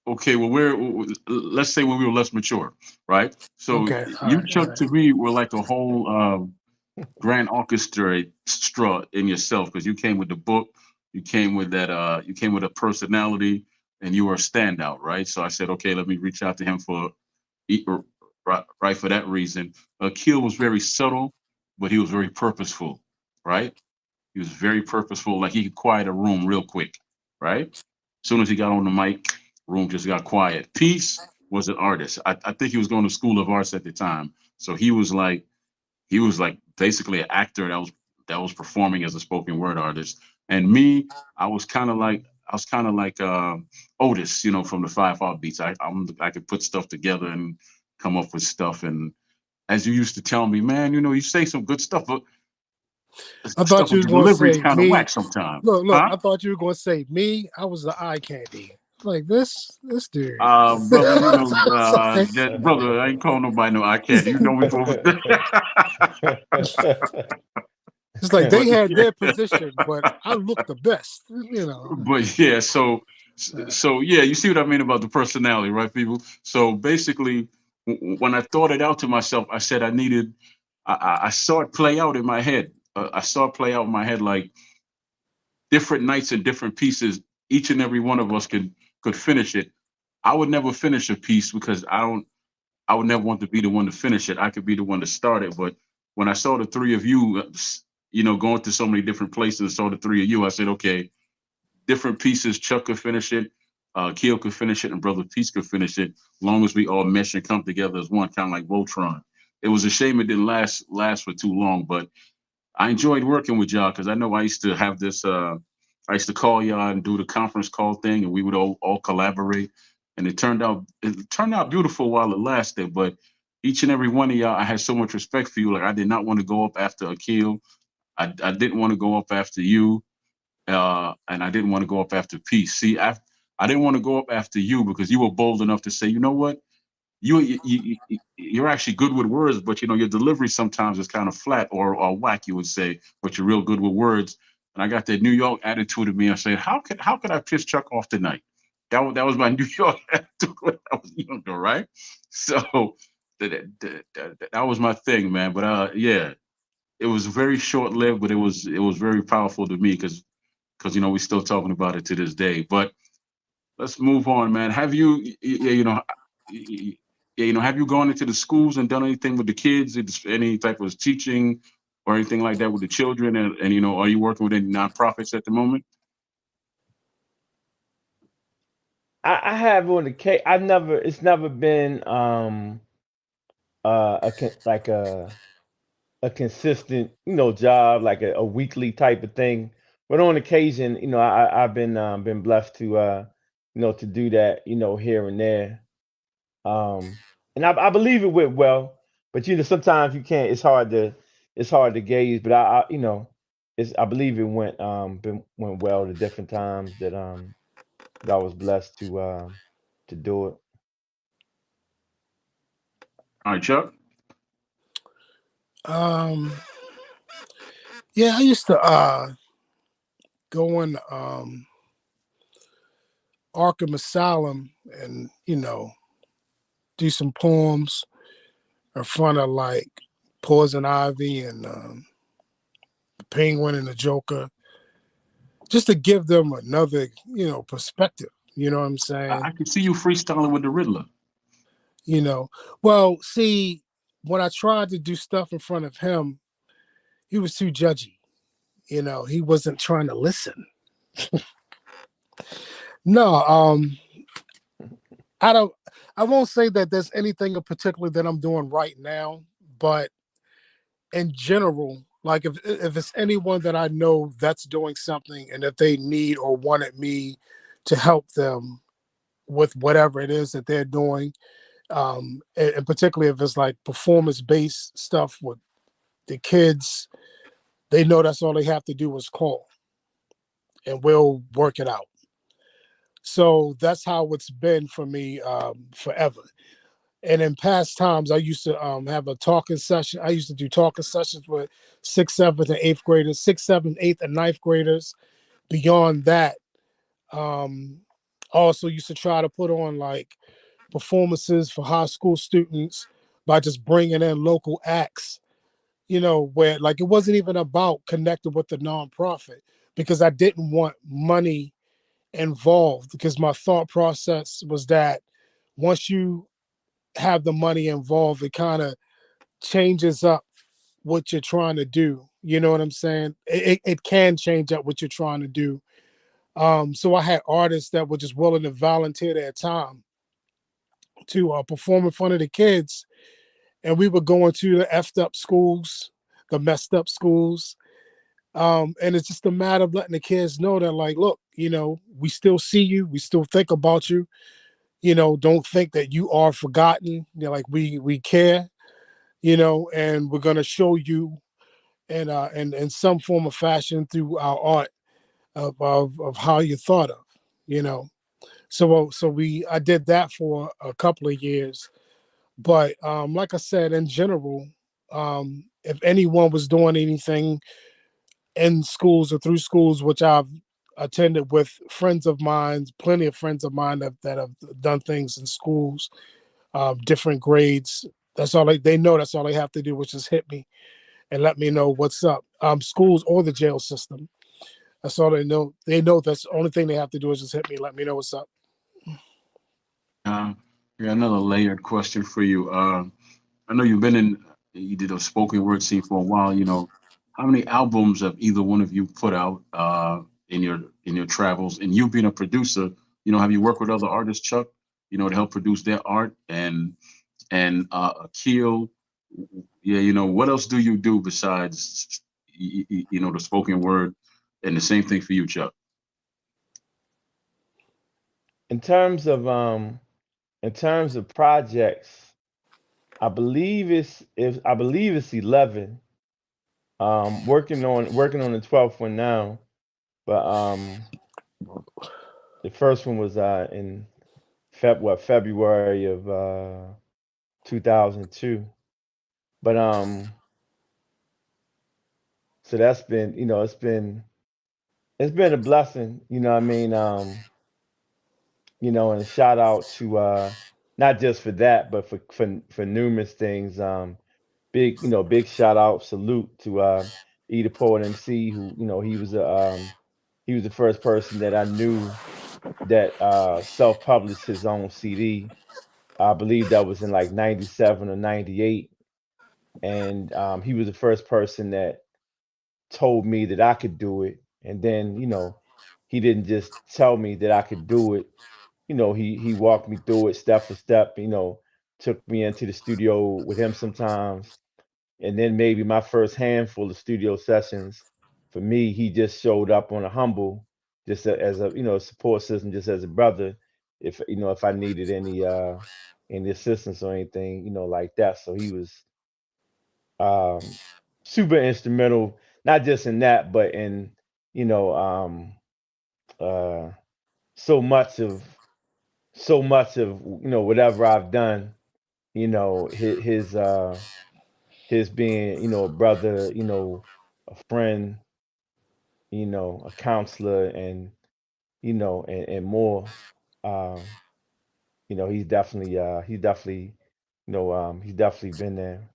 Okay, well, let's say when we were less mature, right? So
Okay, all
you,
right, all
Chuck,
right.
to me were like a whole grand orchestra in yourself, because you came with the book, you came with a personality, and you were a standout, right? So I said, okay, let me reach out to him right, for that reason. Akil was very subtle, but he was very purposeful, right? He was very purposeful. Like he could quiet a room real quick, right? As soon as he got on the mic, room just got quiet. Peace was an artist. I think he was going to School of Arts at the time, so he was like basically an actor that was performing as a spoken word artist. And me, I was kind of like Otis, from the Five Heartbeats. I could put stuff together and come up with stuff. And as you used to tell me, man, you say some good stuff, but
I thought
stuff
you
with
was
the
going to
delivery is
say
kind of
me.
whack sometimes,
Look.
huh?
I thought you were going to say me. I was the eye candy. Like this dude.
Brother,
It's like,
brother, I ain't calling nobody no I can't. You know me for.
it's like they
But
had their position, but I look the best.
but yeah, so yeah, you see what I mean about the personality, right, people? So basically, when I thought it out to myself, I said I needed. I saw it play out in my head. I saw it play out in my head like different nights and different pieces. Each and every one of us could finish it. I would never finish a piece because I don't. I would never want to be the one to finish it. I could be the one to start it. But when I saw the three of you, going to so many different places, and saw the three of you, I said, okay, different pieces. Chuck could finish it, Keel could finish it, and Brother Peace could finish it. As long as we all mesh and come together as one, kind of like Voltron. It was a shame it didn't last for too long, but I enjoyed working with y'all because I know I used to have this. I used to call y'all and do the conference call thing, and we would all collaborate. And it turned out beautiful while it lasted. But each and every one of y'all, I had so much respect for you. Like I did not want to go up after Akil. I didn't want to go up after you, and I didn't want to go up after Peace. See, I didn't want to go up after you because you were bold enough to say, you know what, you're actually good with words, but you know your delivery sometimes is kind of flat or whack, you would say, but you're real good with words. And I got that New York attitude of me. I said, how could I piss Chuck off tonight? That was my New York attitude when I was younger, right? So that was my thing, man. But yeah, it was very short lived, but it was very powerful to me because you know we're still talking about it to this day. But let's move on, man. Have you, have you gone into the schools and done anything with the kids, any type of teaching or anything like that with the children? And are you working with any nonprofits at the moment?
I have on the case. I never. It's never been like a consistent job, like a weekly type of thing. But on occasion, I've been blessed to to do that here and there. Um, and I believe it went well, but sometimes you can't. It's hard to gauge, but I believe it went well the different times that I was blessed to do it.
All right, Chuck.
Um, yeah, I used to go in Arkham Asylum and do some poems in front of like Poison Ivy and the Penguin and the Joker, just to give them another perspective. You know what I'm saying?
I can see you freestyling with the Riddler.
You know, well, see, when I tried to do stuff in front of him, he was too judgy. He wasn't trying to listen. No, I don't. I won't say that there's anything in particular that I'm doing right now, but in general, like if it's anyone that I know that's doing something, and if they need or wanted me to help them with whatever it is that they're doing, and particularly if it's like performance based stuff with the kids, they know that's all they have to do is call, and we'll work it out. So that's how it's been for me forever. And in past times, I used to have a talking session. I used to do talking sessions with sixth, seventh, and eighth graders, sixth, seventh, eighth, and ninth graders. Beyond that, um, also used to try to put on like performances for high school students by just bringing in local acts. Where like it wasn't even about connecting with the nonprofit because I didn't want money involved because my thought process was that once you have the money involved, it kind of changes up what you're trying to do. You know what I'm saying? It can change up what you're trying to do. So I had artists that were just willing to volunteer their time to perform in front of the kids, and we were going to the effed up schools, the messed up schools. And it's just a matter of letting the kids know that, like, look, we still see you, we still think about you. Don't think that you are forgotten. Like we care, and we're gonna show you in some form of fashion through our art of how you thought of, you know. So I did that for a couple of years, but like I said, in general, if anyone was doing anything in schools or through schools, which I've attended with friends of mine, plenty of friends of mine that have done things in schools, different grades. That's all they know. That's all they have to do, which is hit me and let me know what's up. Schools or the jail system. That's all they know. They know that's the only thing they have to do is just hit me, let me know what's up.
Uh, I got another layered question for you. I know you did a spoken word scene for a while. How many albums have either one of you put out in your travels? And you being a producer, have you worked with other artists, Chuck? To help produce their art and Akil. Yeah, what else do you do besides the spoken word? And the same thing for you, Chuck.
In terms of projects, I believe it's 11. Working on the 12th one now, but the first one was in February of 2002. But so that's been, it's been a blessing, I mean, and shout out to not just for that, but for numerous things. Big shout out, salute to E the Poet MC, who, he was the first person that I knew that self-published his own CD. I believe that was in like 97 or 98. And he was the first person that told me that I could do it. And then, he didn't just tell me that I could do it. He walked me through it step for step, took me into the studio with him sometimes. And then maybe my first handful of studio sessions, for me, he just showed up on a humble, just as a, support system, just as a brother, if I needed any assistance or anything, like that. So he was um super instrumental, not just in that, but in, you know, uh so much of whatever I've done, his being, a brother, a friend, a counselor, and and more. Um, he's definitely been there.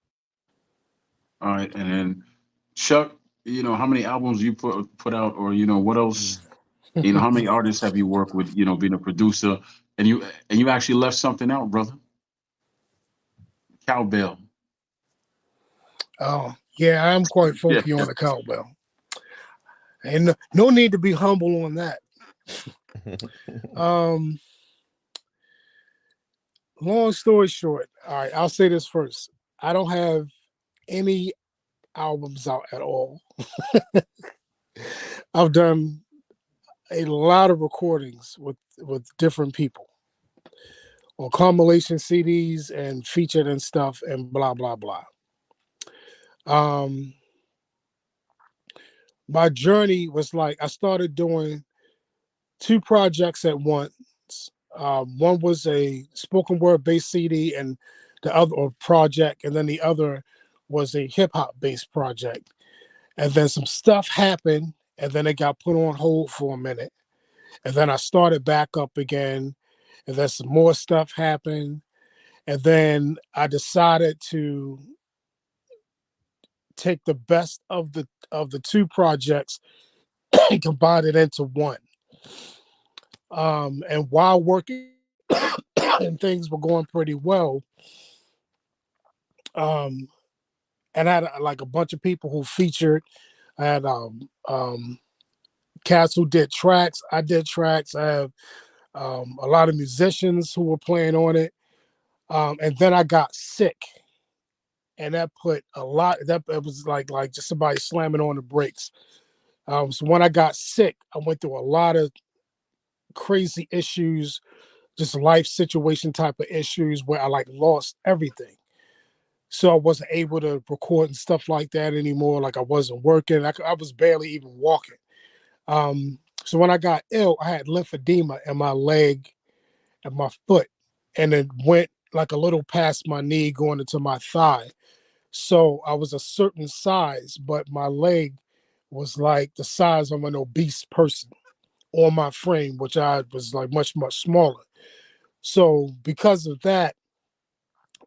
All right, and then Chuck, how many albums you put out, or what else? How many artists have you worked with? Being a producer, and you actually left something out, brother. Cowbell.
Oh, yeah, I'm quite
Yeah.
funky on the cowbell. And no need to be humble on that. Um, Long story short, all right, I'll say this first. I don't have any albums out at all. I've done a lot of recordings with different people on compilation CDs and featured and stuff and blah blah blah. Um, my journey was like I started doing two projects at once. One was a spoken word based CD, and the other or project, and then the other was a hip hop based project. And then some stuff happened, and then it got put on hold for a minute, and then I started back up again, and then some more stuff happened, and then I decided to take the best of the two projects and combine it into one. And while working and things were going pretty well, um, and I had like a bunch of people who featured. I had cats who did tracks. I did tracks. I have a lot of musicians who were playing on it. And then I got sick, and that put a lot. That it was like just somebody slamming on the brakes. So when I got sick, I went through a lot of crazy issues, just life situation type of issues where I like lost everything. So I wasn't able to record and stuff like that anymore. Like I wasn't working. I was barely even walking. So when I got ill, I had lymphedema in my leg and my foot, and it went like a little past my knee going into my thigh. So I was a certain size, but my leg was like the size of an obese person on my frame, which I was like much, much smaller. So because of that,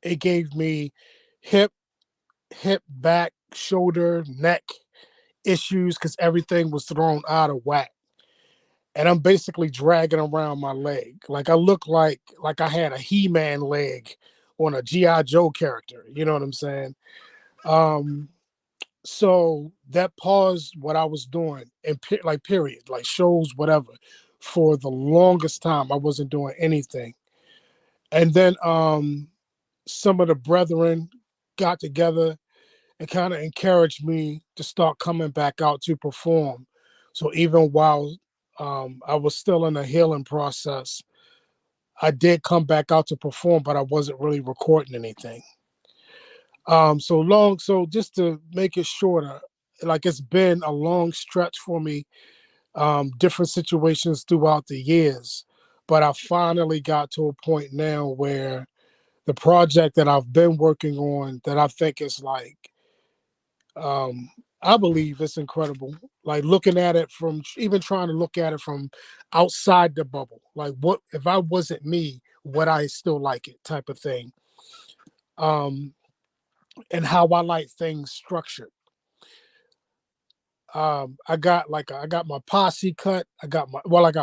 it gave me hip, back, shoulder, neck issues because everything was thrown out of whack. And I'm basically dragging around my leg. Like I look like I had a He-Man leg on a G.I. Joe character. You know what I'm saying? Um, so that paused what I was doing and like period, like shows, whatever. For the longest time, I wasn't doing anything. And then some of the brethren got together and kind of encouraged me to start coming back out to perform. So even while I was still in the healing process, I did come back out to perform, but I wasn't really recording anything. So just to make it shorter, like it's been a long stretch for me, different situations throughout the years, but I finally got to a point now where the project that I've been working on that I think is like, um, I believe it's incredible. Like looking at it from even trying to look at it from outside the bubble. Like what if I wasn't me, would I still like it type of thing. Um, and how I like things structured. I got my posse cut. I got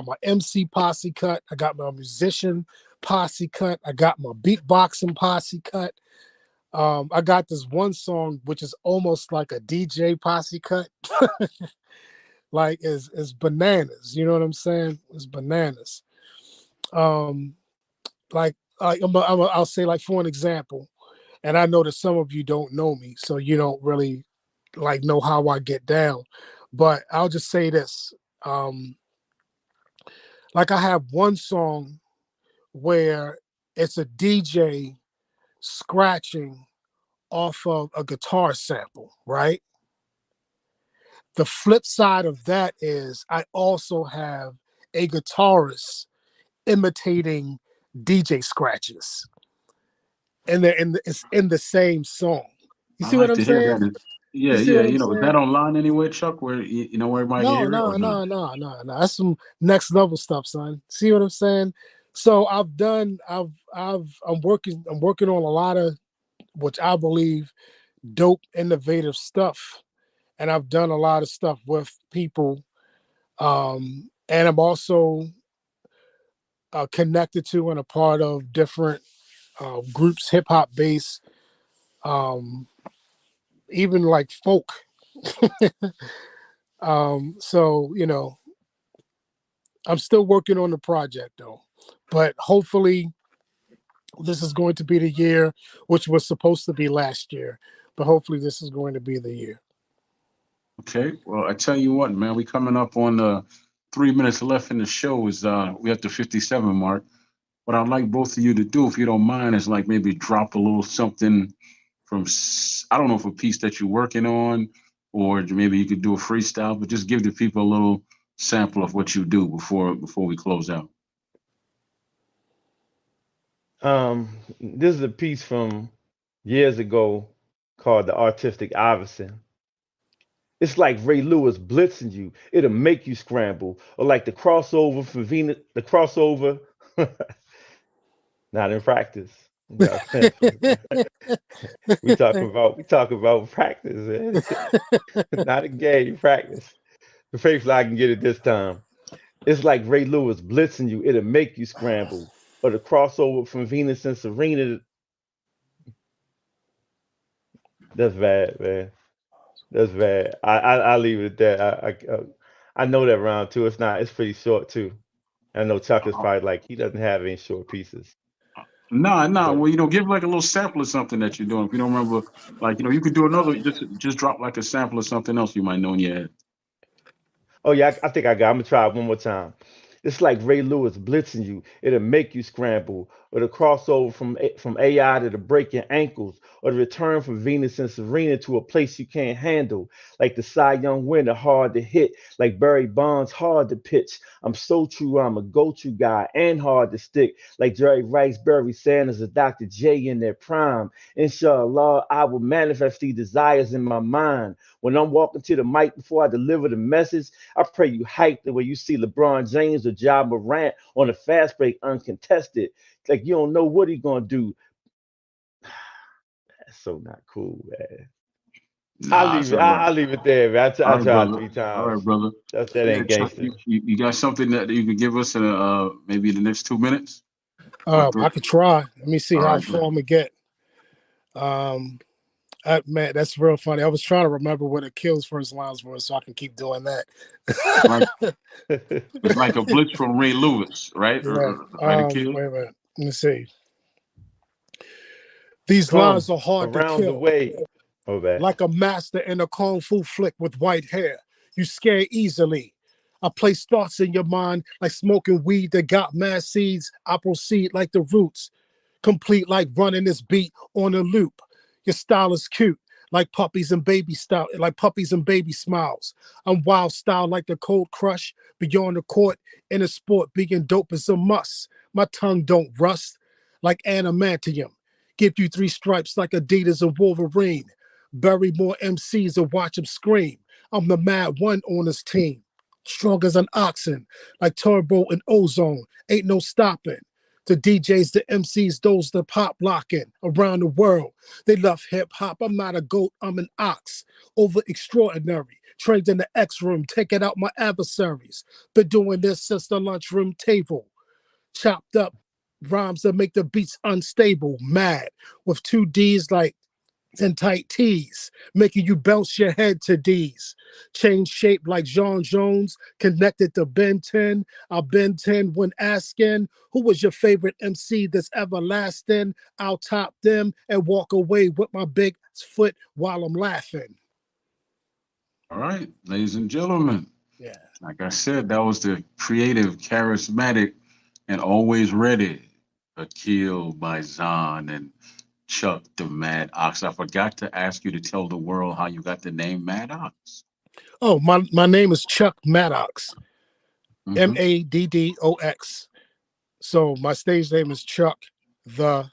my MC posse cut. I got my musician posse cut. I got my beatboxing posse cut. I got this one song which is almost like a DJ posse cut. Like is bananas. You know what I'm saying? It's bananas. Um, I'll say like for an example, and I know that some of you don't know me, so you don't really like know how I get down. But I'll just say this. Um, like I have one song where it's a DJ scratching off of a guitar sample, right? The flip side of that is I also have a guitarist imitating DJ scratches, and it's in the same song. You
I
see what
like
I'm
to hear
saying?
that.
You
Yeah,
see
yeah.
what I'm
Is that
saying?
online anywhere, Chuck? Where where everybody can
No,
hear it or
no,
no?
no, no, no, no. That's some next level stuff, son. See what I'm saying? So I'm working on a lot of which I believe dope, innovative stuff. And I've done a lot of stuff with people. And I'm also connected to and a part of different groups, hip hop based, um, even like folk. So, I'm still working on the project though. But hopefully this is going to be the year, which was supposed to be last year. But hopefully this is going to be the year.
Okay. Well, I tell you what, man, we coming up on 3 minutes left in the show. Is we at the 57 mark. What I'd like both of you to do, if you don't mind, is like maybe drop a little something from I don't know if a piece that you're working on, or maybe you could do a freestyle, but just give the people a little sample of what you do before we close out.
This is a piece from years ago called The Artistic Iverson. It's like Ray Lewis blitzing you. It'll make you scramble. Or like the crossover from Venus, the crossover, not in practice. You got samples. We talk about practice, man. Not a game, practice. The faith I can get it this time. It's like Ray Lewis blitzing you. It'll make you scramble. Or the crossover from Venus and Serena. That's bad, man. That's bad. I leave it at that. I know that round too. It's not. It's pretty short too. I know Chuck is
Uh,
probably like he doesn't have any short pieces,
nah, nah.
but
Well, give like a little sample of something that you're doing. If you don't remember, like you could do another. Just drop like a sample of something else you might know in your head.
oh yeah, I think I got. I'm gonna try it one more time. It's like Ray Lewis blitzing you. It'll make you scramble, or the crossover from AI to the break your ankles, or the return from Venus and Serena to a place you can't handle. Like the Cy Young winner, hard to hit. Like Barry Bonds, hard to pitch. I'm so true. I'm a go-to guy and hard to stick. Like Jerry Rice, Barry Sanders, or Dr. J in their prime. Inshallah, I will manifest these desires in my mind. When I'm walking to the mic before I deliver the message, I pray you hype the way you see LeBron James or Ja Morant on the fast break uncontested. Like you don't know what he's gonna do. That's so not cool, man. I'll
Nah,
leave
it's
it.
all right.
I'll leave it there, man. I
All right,
tried
brother.
three
All right,
times.
brother.
That
Yeah,
ain't
Chuck,
gangster.
you got something that you could give us in maybe in the next 2 minutes or three?
I could try. Let me see
All
how
right,
far
brother.
I'm gonna get. Um, Man, that's real funny. I was trying to remember what Akil's first lines were, so I can keep doing
It's like
that.
it's like a blitz from Ray Lewis, right?
Yeah.
Right, a kill.
Wait a minute. Let me see. These
Come
lines are hard to
around the
kill.
way. Oh, bad.
Like a master in a kung fu flick with white hair. You scare easily. I place thoughts in your mind like smoking weed that got mad seeds. I proceed like the roots, complete like running this beat on a loop. Your style is cute, like puppies and baby style, like puppies and baby smiles. I'm wild style like the cold crush. Beyond the court, in a sport, being dope is a must. My tongue don't rust like adamantium. Give you three stripes like Adidas and Wolverine. Bury more MCs and watch them scream. I'm the mad one on this team. Strong as an oxen, like turbo and ozone. Ain't no stopping. The DJs, the MCs, those that pop locking around the world. They love hip hop. I'm not a goat, I'm an ox. Over extraordinary. Trained in the X room, taking out my adversaries. Been doing this since the lunchroom table. Chopped up rhymes that make the beats unstable. Mad with two D's like and tight tees, making you bounce your head to D's. Change shape like John Jones, connected to Ben 10. I'll Ben 10 when asking, who was your favorite MC that's everlasting? I'll top them and walk away with my big foot while I'm laughing.
All right, ladies and gentlemen.
Yeah.
Like I said, that was the creative, charismatic, and always ready Aquil Mizan and Chuck the Mad Ox. I forgot to ask you to tell the world how you got the name Maddox.
Oh, my name is Chuck Maddox,
Mm-hmm.
Maddox. So my stage name is Chuck the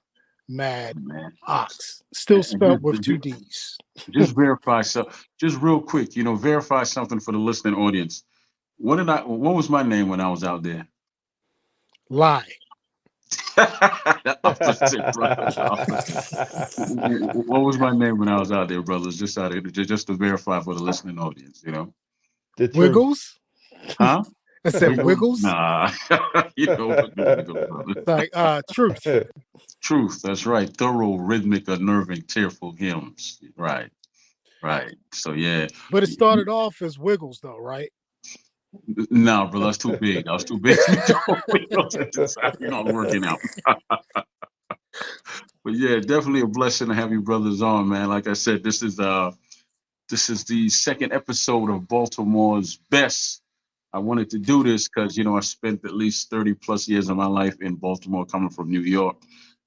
Mad
Mad Ox.
Ox, still
And
spelled with two D's.
just verify so just real quick, verify something for the listening audience. What was my name when I was out there?
Lie.
The opposite, brother. The opposite. What was my name when I was out there, brothers? Just to verify for the listening audience.
The truth.
Wiggles?
Huh?
I said
Wiggle?
Wiggles.
Nah. What no wiggle, brother.
Like truth.
Truth, that's right. Thorough, rhythmic, unnerving, tearful hymns. Right, right. So yeah.
But it started off as Wiggles though, right?
No, bro, that's too big. I was too big to be doing wiggles at the time. I'm working out. But yeah, definitely a blessing to have you brothers on, man. Like I said, this is the second episode of Baltimore's Best. I wanted to do this because I spent at least 30 plus years of my life in Baltimore, coming from New York,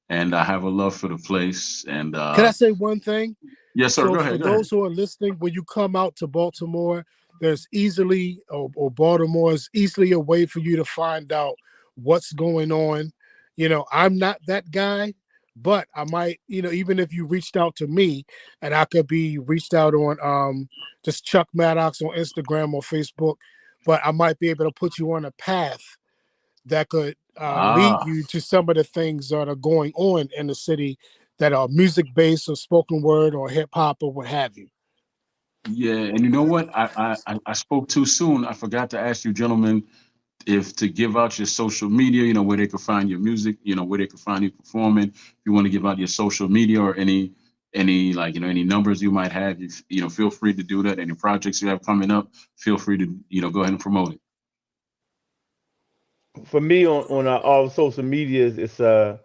and I have a love for the place. And
Can I say one thing?
yes, sir.
So
Go
for
ahead. Go ahead.
those who are listening, when you come out to Baltimore, there's easily or Baltimore is easily a way for you to find out what's going on. I'm not that guy, but I might, even if you reached out to me and I could be reached out on just Chuck Maddox on Instagram or Facebook, but I might be able to put you on a path that could lead
Ah,
you to some of the things that are going on in the city that are music based or spoken word or hip hop or what have you.
yeah. And you know what? I spoke too soon. I forgot to ask you, gentlemen, if to give out your social media, where they can find your music, where they can find you performing. If you want to give out your social media or any like any numbers you might have, feel free to do that. Any projects you have coming up, feel free to go ahead and promote it.
For me on all social medias, it's Aquil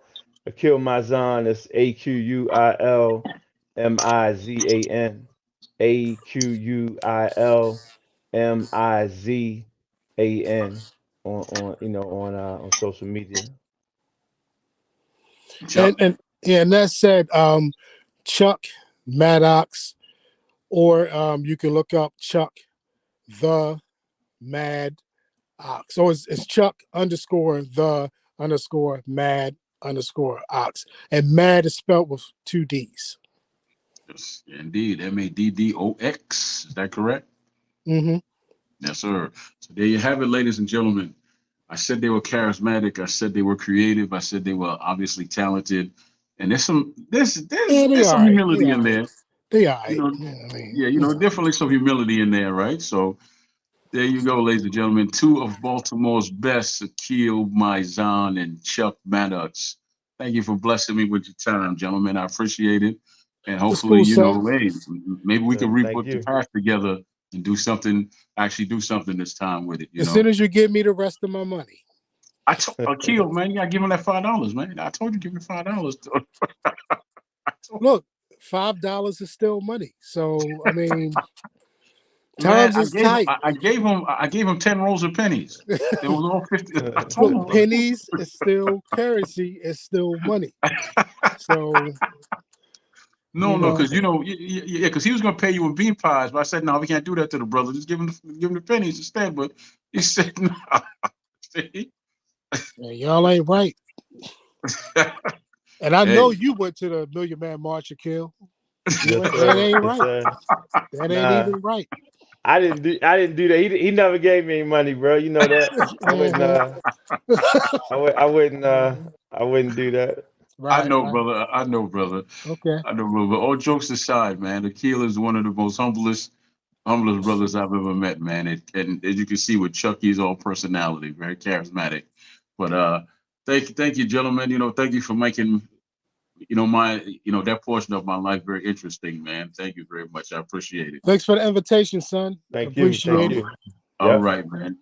Mizan. It's AQUILMIZAN. AQUILMIZAN on social media.
Chuck.
And that said, Chuck Maddox, or you can look up Chuck the Mad Ox. So it's Chuck underscore the underscore mad underscore ox. And mad is spelled with two D's.
Yes, indeed. Maddox. Is that correct?
Mm-hmm.
Yes, sir. So there you have it, ladies and gentlemen. I said they were charismatic. I said they were creative. I said they were obviously talented. And there's some there's
Yeah,
there's
they
there's
all
some
right. They
humility
all
in
right.
there.
They all
You
right.
know,
Yeah, I mean,
yeah,
you know.
definitely some humility in there, right? So there you go, ladies and gentlemen. Two of Baltimore's best, Aquil Mizan and Chuck Maddox. Thank you for blessing me with your time, gentlemen. I appreciate it. And
It's
hopefully,
cool, sir.
hey, maybe we can
Thank
reput the
you.
past together and actually do something this time with
As
it.
soon as you give me the rest of my money.
I told Akil, man, you gotta give him that $5, man. I told you give me $5.
Look, $5 is still money. So I mean,
Man,
times is tight.
I gave him 10 rolls of pennies. It was all 50. I told
Look,
him, brother.
pennies is still currency. It's still money. So
No,
You
no,
know.
because yeah, because he was gonna pay you in bean pies, but I said no, we can't do that to the brother. Just give him the pennies instead. But he said no. See?
Yeah, y'all ain't right. And I know
Hey,
you went to the Million Man March, Akil.
Yes,
That
sir.
ain't
Yes,
right.
sir.
That ain't
Nah,
even right.
I didn't do that. He never gave me any money, bro. You know that. I wouldn't.
Mhm.
I wouldn't do that.
I
Right,
know,
right.
brother. I know, brother.
Okay.
I know, brother. But all jokes aside, man, Akil is one of the most humblest brothers I've ever met, man. And as you can see with Chuck, he's all personality, very charismatic. But thank you, gentlemen. Thank you for making my that portion of my life very interesting, man. Thank you very much. I appreciate it.
Thanks for the invitation, son.
Thank you. Thank
Appreciate it.
you.
All
Yep.
right, man.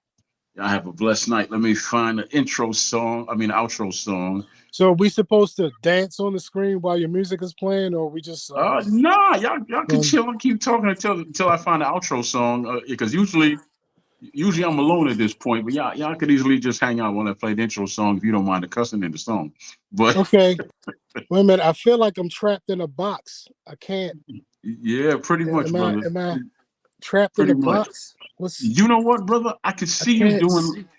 I have a blessed night. Let me find the outro song.
So are we supposed to dance on the screen while your music is playing, or we just
Nah, y'all can
um,
chill and keep talking until I find the outro song. Because usually I'm alone at this point, but y'all could easily just hang out while I play the intro song if you don't mind the cussing in the song. But
okay. Wait a minute. I feel like I'm trapped in a box. I can't.
yeah, pretty much,
Am I
brother.
am I trapped in
Pretty
a
much.
box? What's
You know what, brother?
I can't see.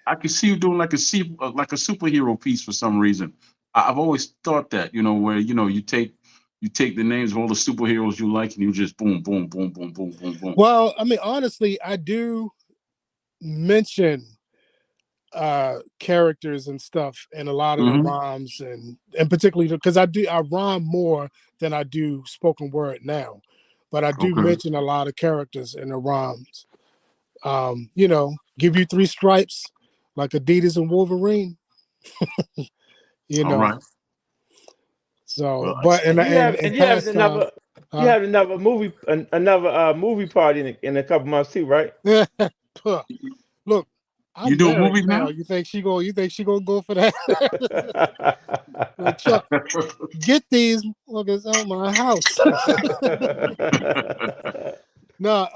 I could see you doing like a superhero piece for some reason. I've always thought that, where you take the names of all the superheroes you like and you just boom, boom, boom, boom, boom, boom, boom.
Well, I mean, honestly, I do mention characters and stuff in a lot of the
Hmm.
rhymes, and particularly because I rhyme more than I do spoken word now, but I do
Okay.
mention a lot of characters in the rhymes. Give you three stripes like Adidas and Wolverine, you
All
know.
right.
So,
Well,
but
And you have
in
and you have
past time,
another you have another movie party in a couple months too, right?
Puh. Look,
you
I'm
doing
married
movies
now.
now?
You think she gonna go for that? Like Chuck, get these motherfuckers out my house. No,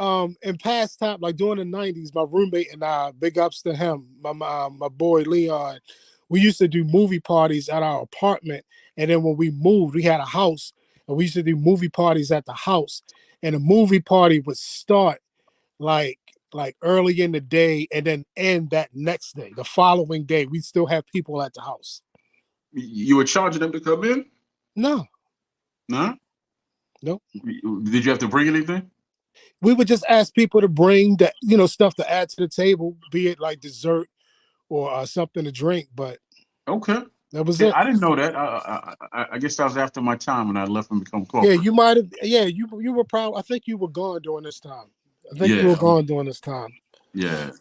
in past time, like during the '90s, my roommate and I, big ups to him, my boy Leon, we used to do movie parties at our apartment, and then when we moved, we had a house, and we used to do movie parties at the house, and the movie party would start like early in the day and then end that next day. The following day, we'd still have people at the house.
You were charging them to come in?
No,
Nah?
no.
Did you have to bring anything?
We would just ask people to bring that, stuff to add to the table, be it like dessert or something to drink, but
Okay.
that was
Yeah,
it.
I didn't know that. I guess that was after my time when I left and become
Yeah,
corporate.
you might have. Yeah, you were probably. I think you were gone during this time. I think you were
Yeah,
gone during this time.
yeah.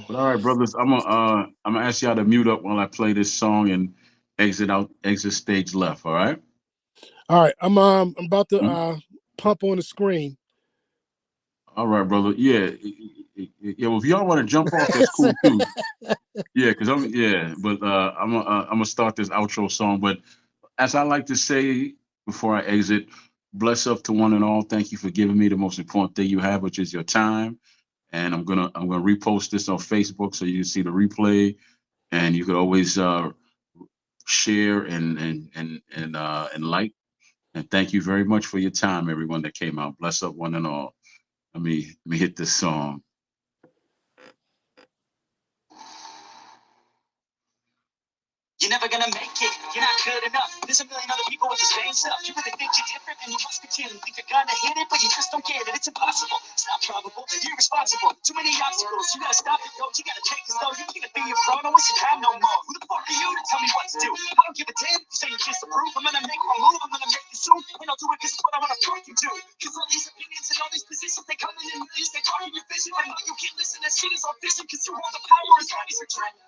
But all right, brothers, I'm gonna ask y'all to mute up while I play this song and exit stage left. All right.
All right, I'm about to
Mm.
pump on the screen.
All right, brother. Yeah, yeah. Well, if y'all want to jump off, that's cool too. Yeah, but I'm gonna start this outro song. But as I like to say before I exit, bless up to one and all. Thank you for giving me the most important thing you have, which is your time. And I'm gonna repost this on Facebook so you can see the replay, and you could always share and like. And thank you very much for your time, everyone that came out. Bless up one and all. Let me hit this song. You're never gonna make it. You're not good enough. There's a million other people with the same stuff. You really think you're different, and you must continue. Think you're gonna hit it, but you just don't get it. It's impossible. It's not probable. You're irresponsible. Too many obstacles. You gotta stop it, coach. You gotta take this though. You can't be your pro. No one should have no more. Who the fuck are you to tell me what to do? I don't give a damn. You say you just approve. I'm gonna make one move. I'm gonna make it soon. And I'll do it. This is what I wanna fucking do. Cause all these opinions and all these positions, they come in millions. They talk in your vision. But now you can't listen. That shit is all fiction. Cause you hold the power as long as you're trying.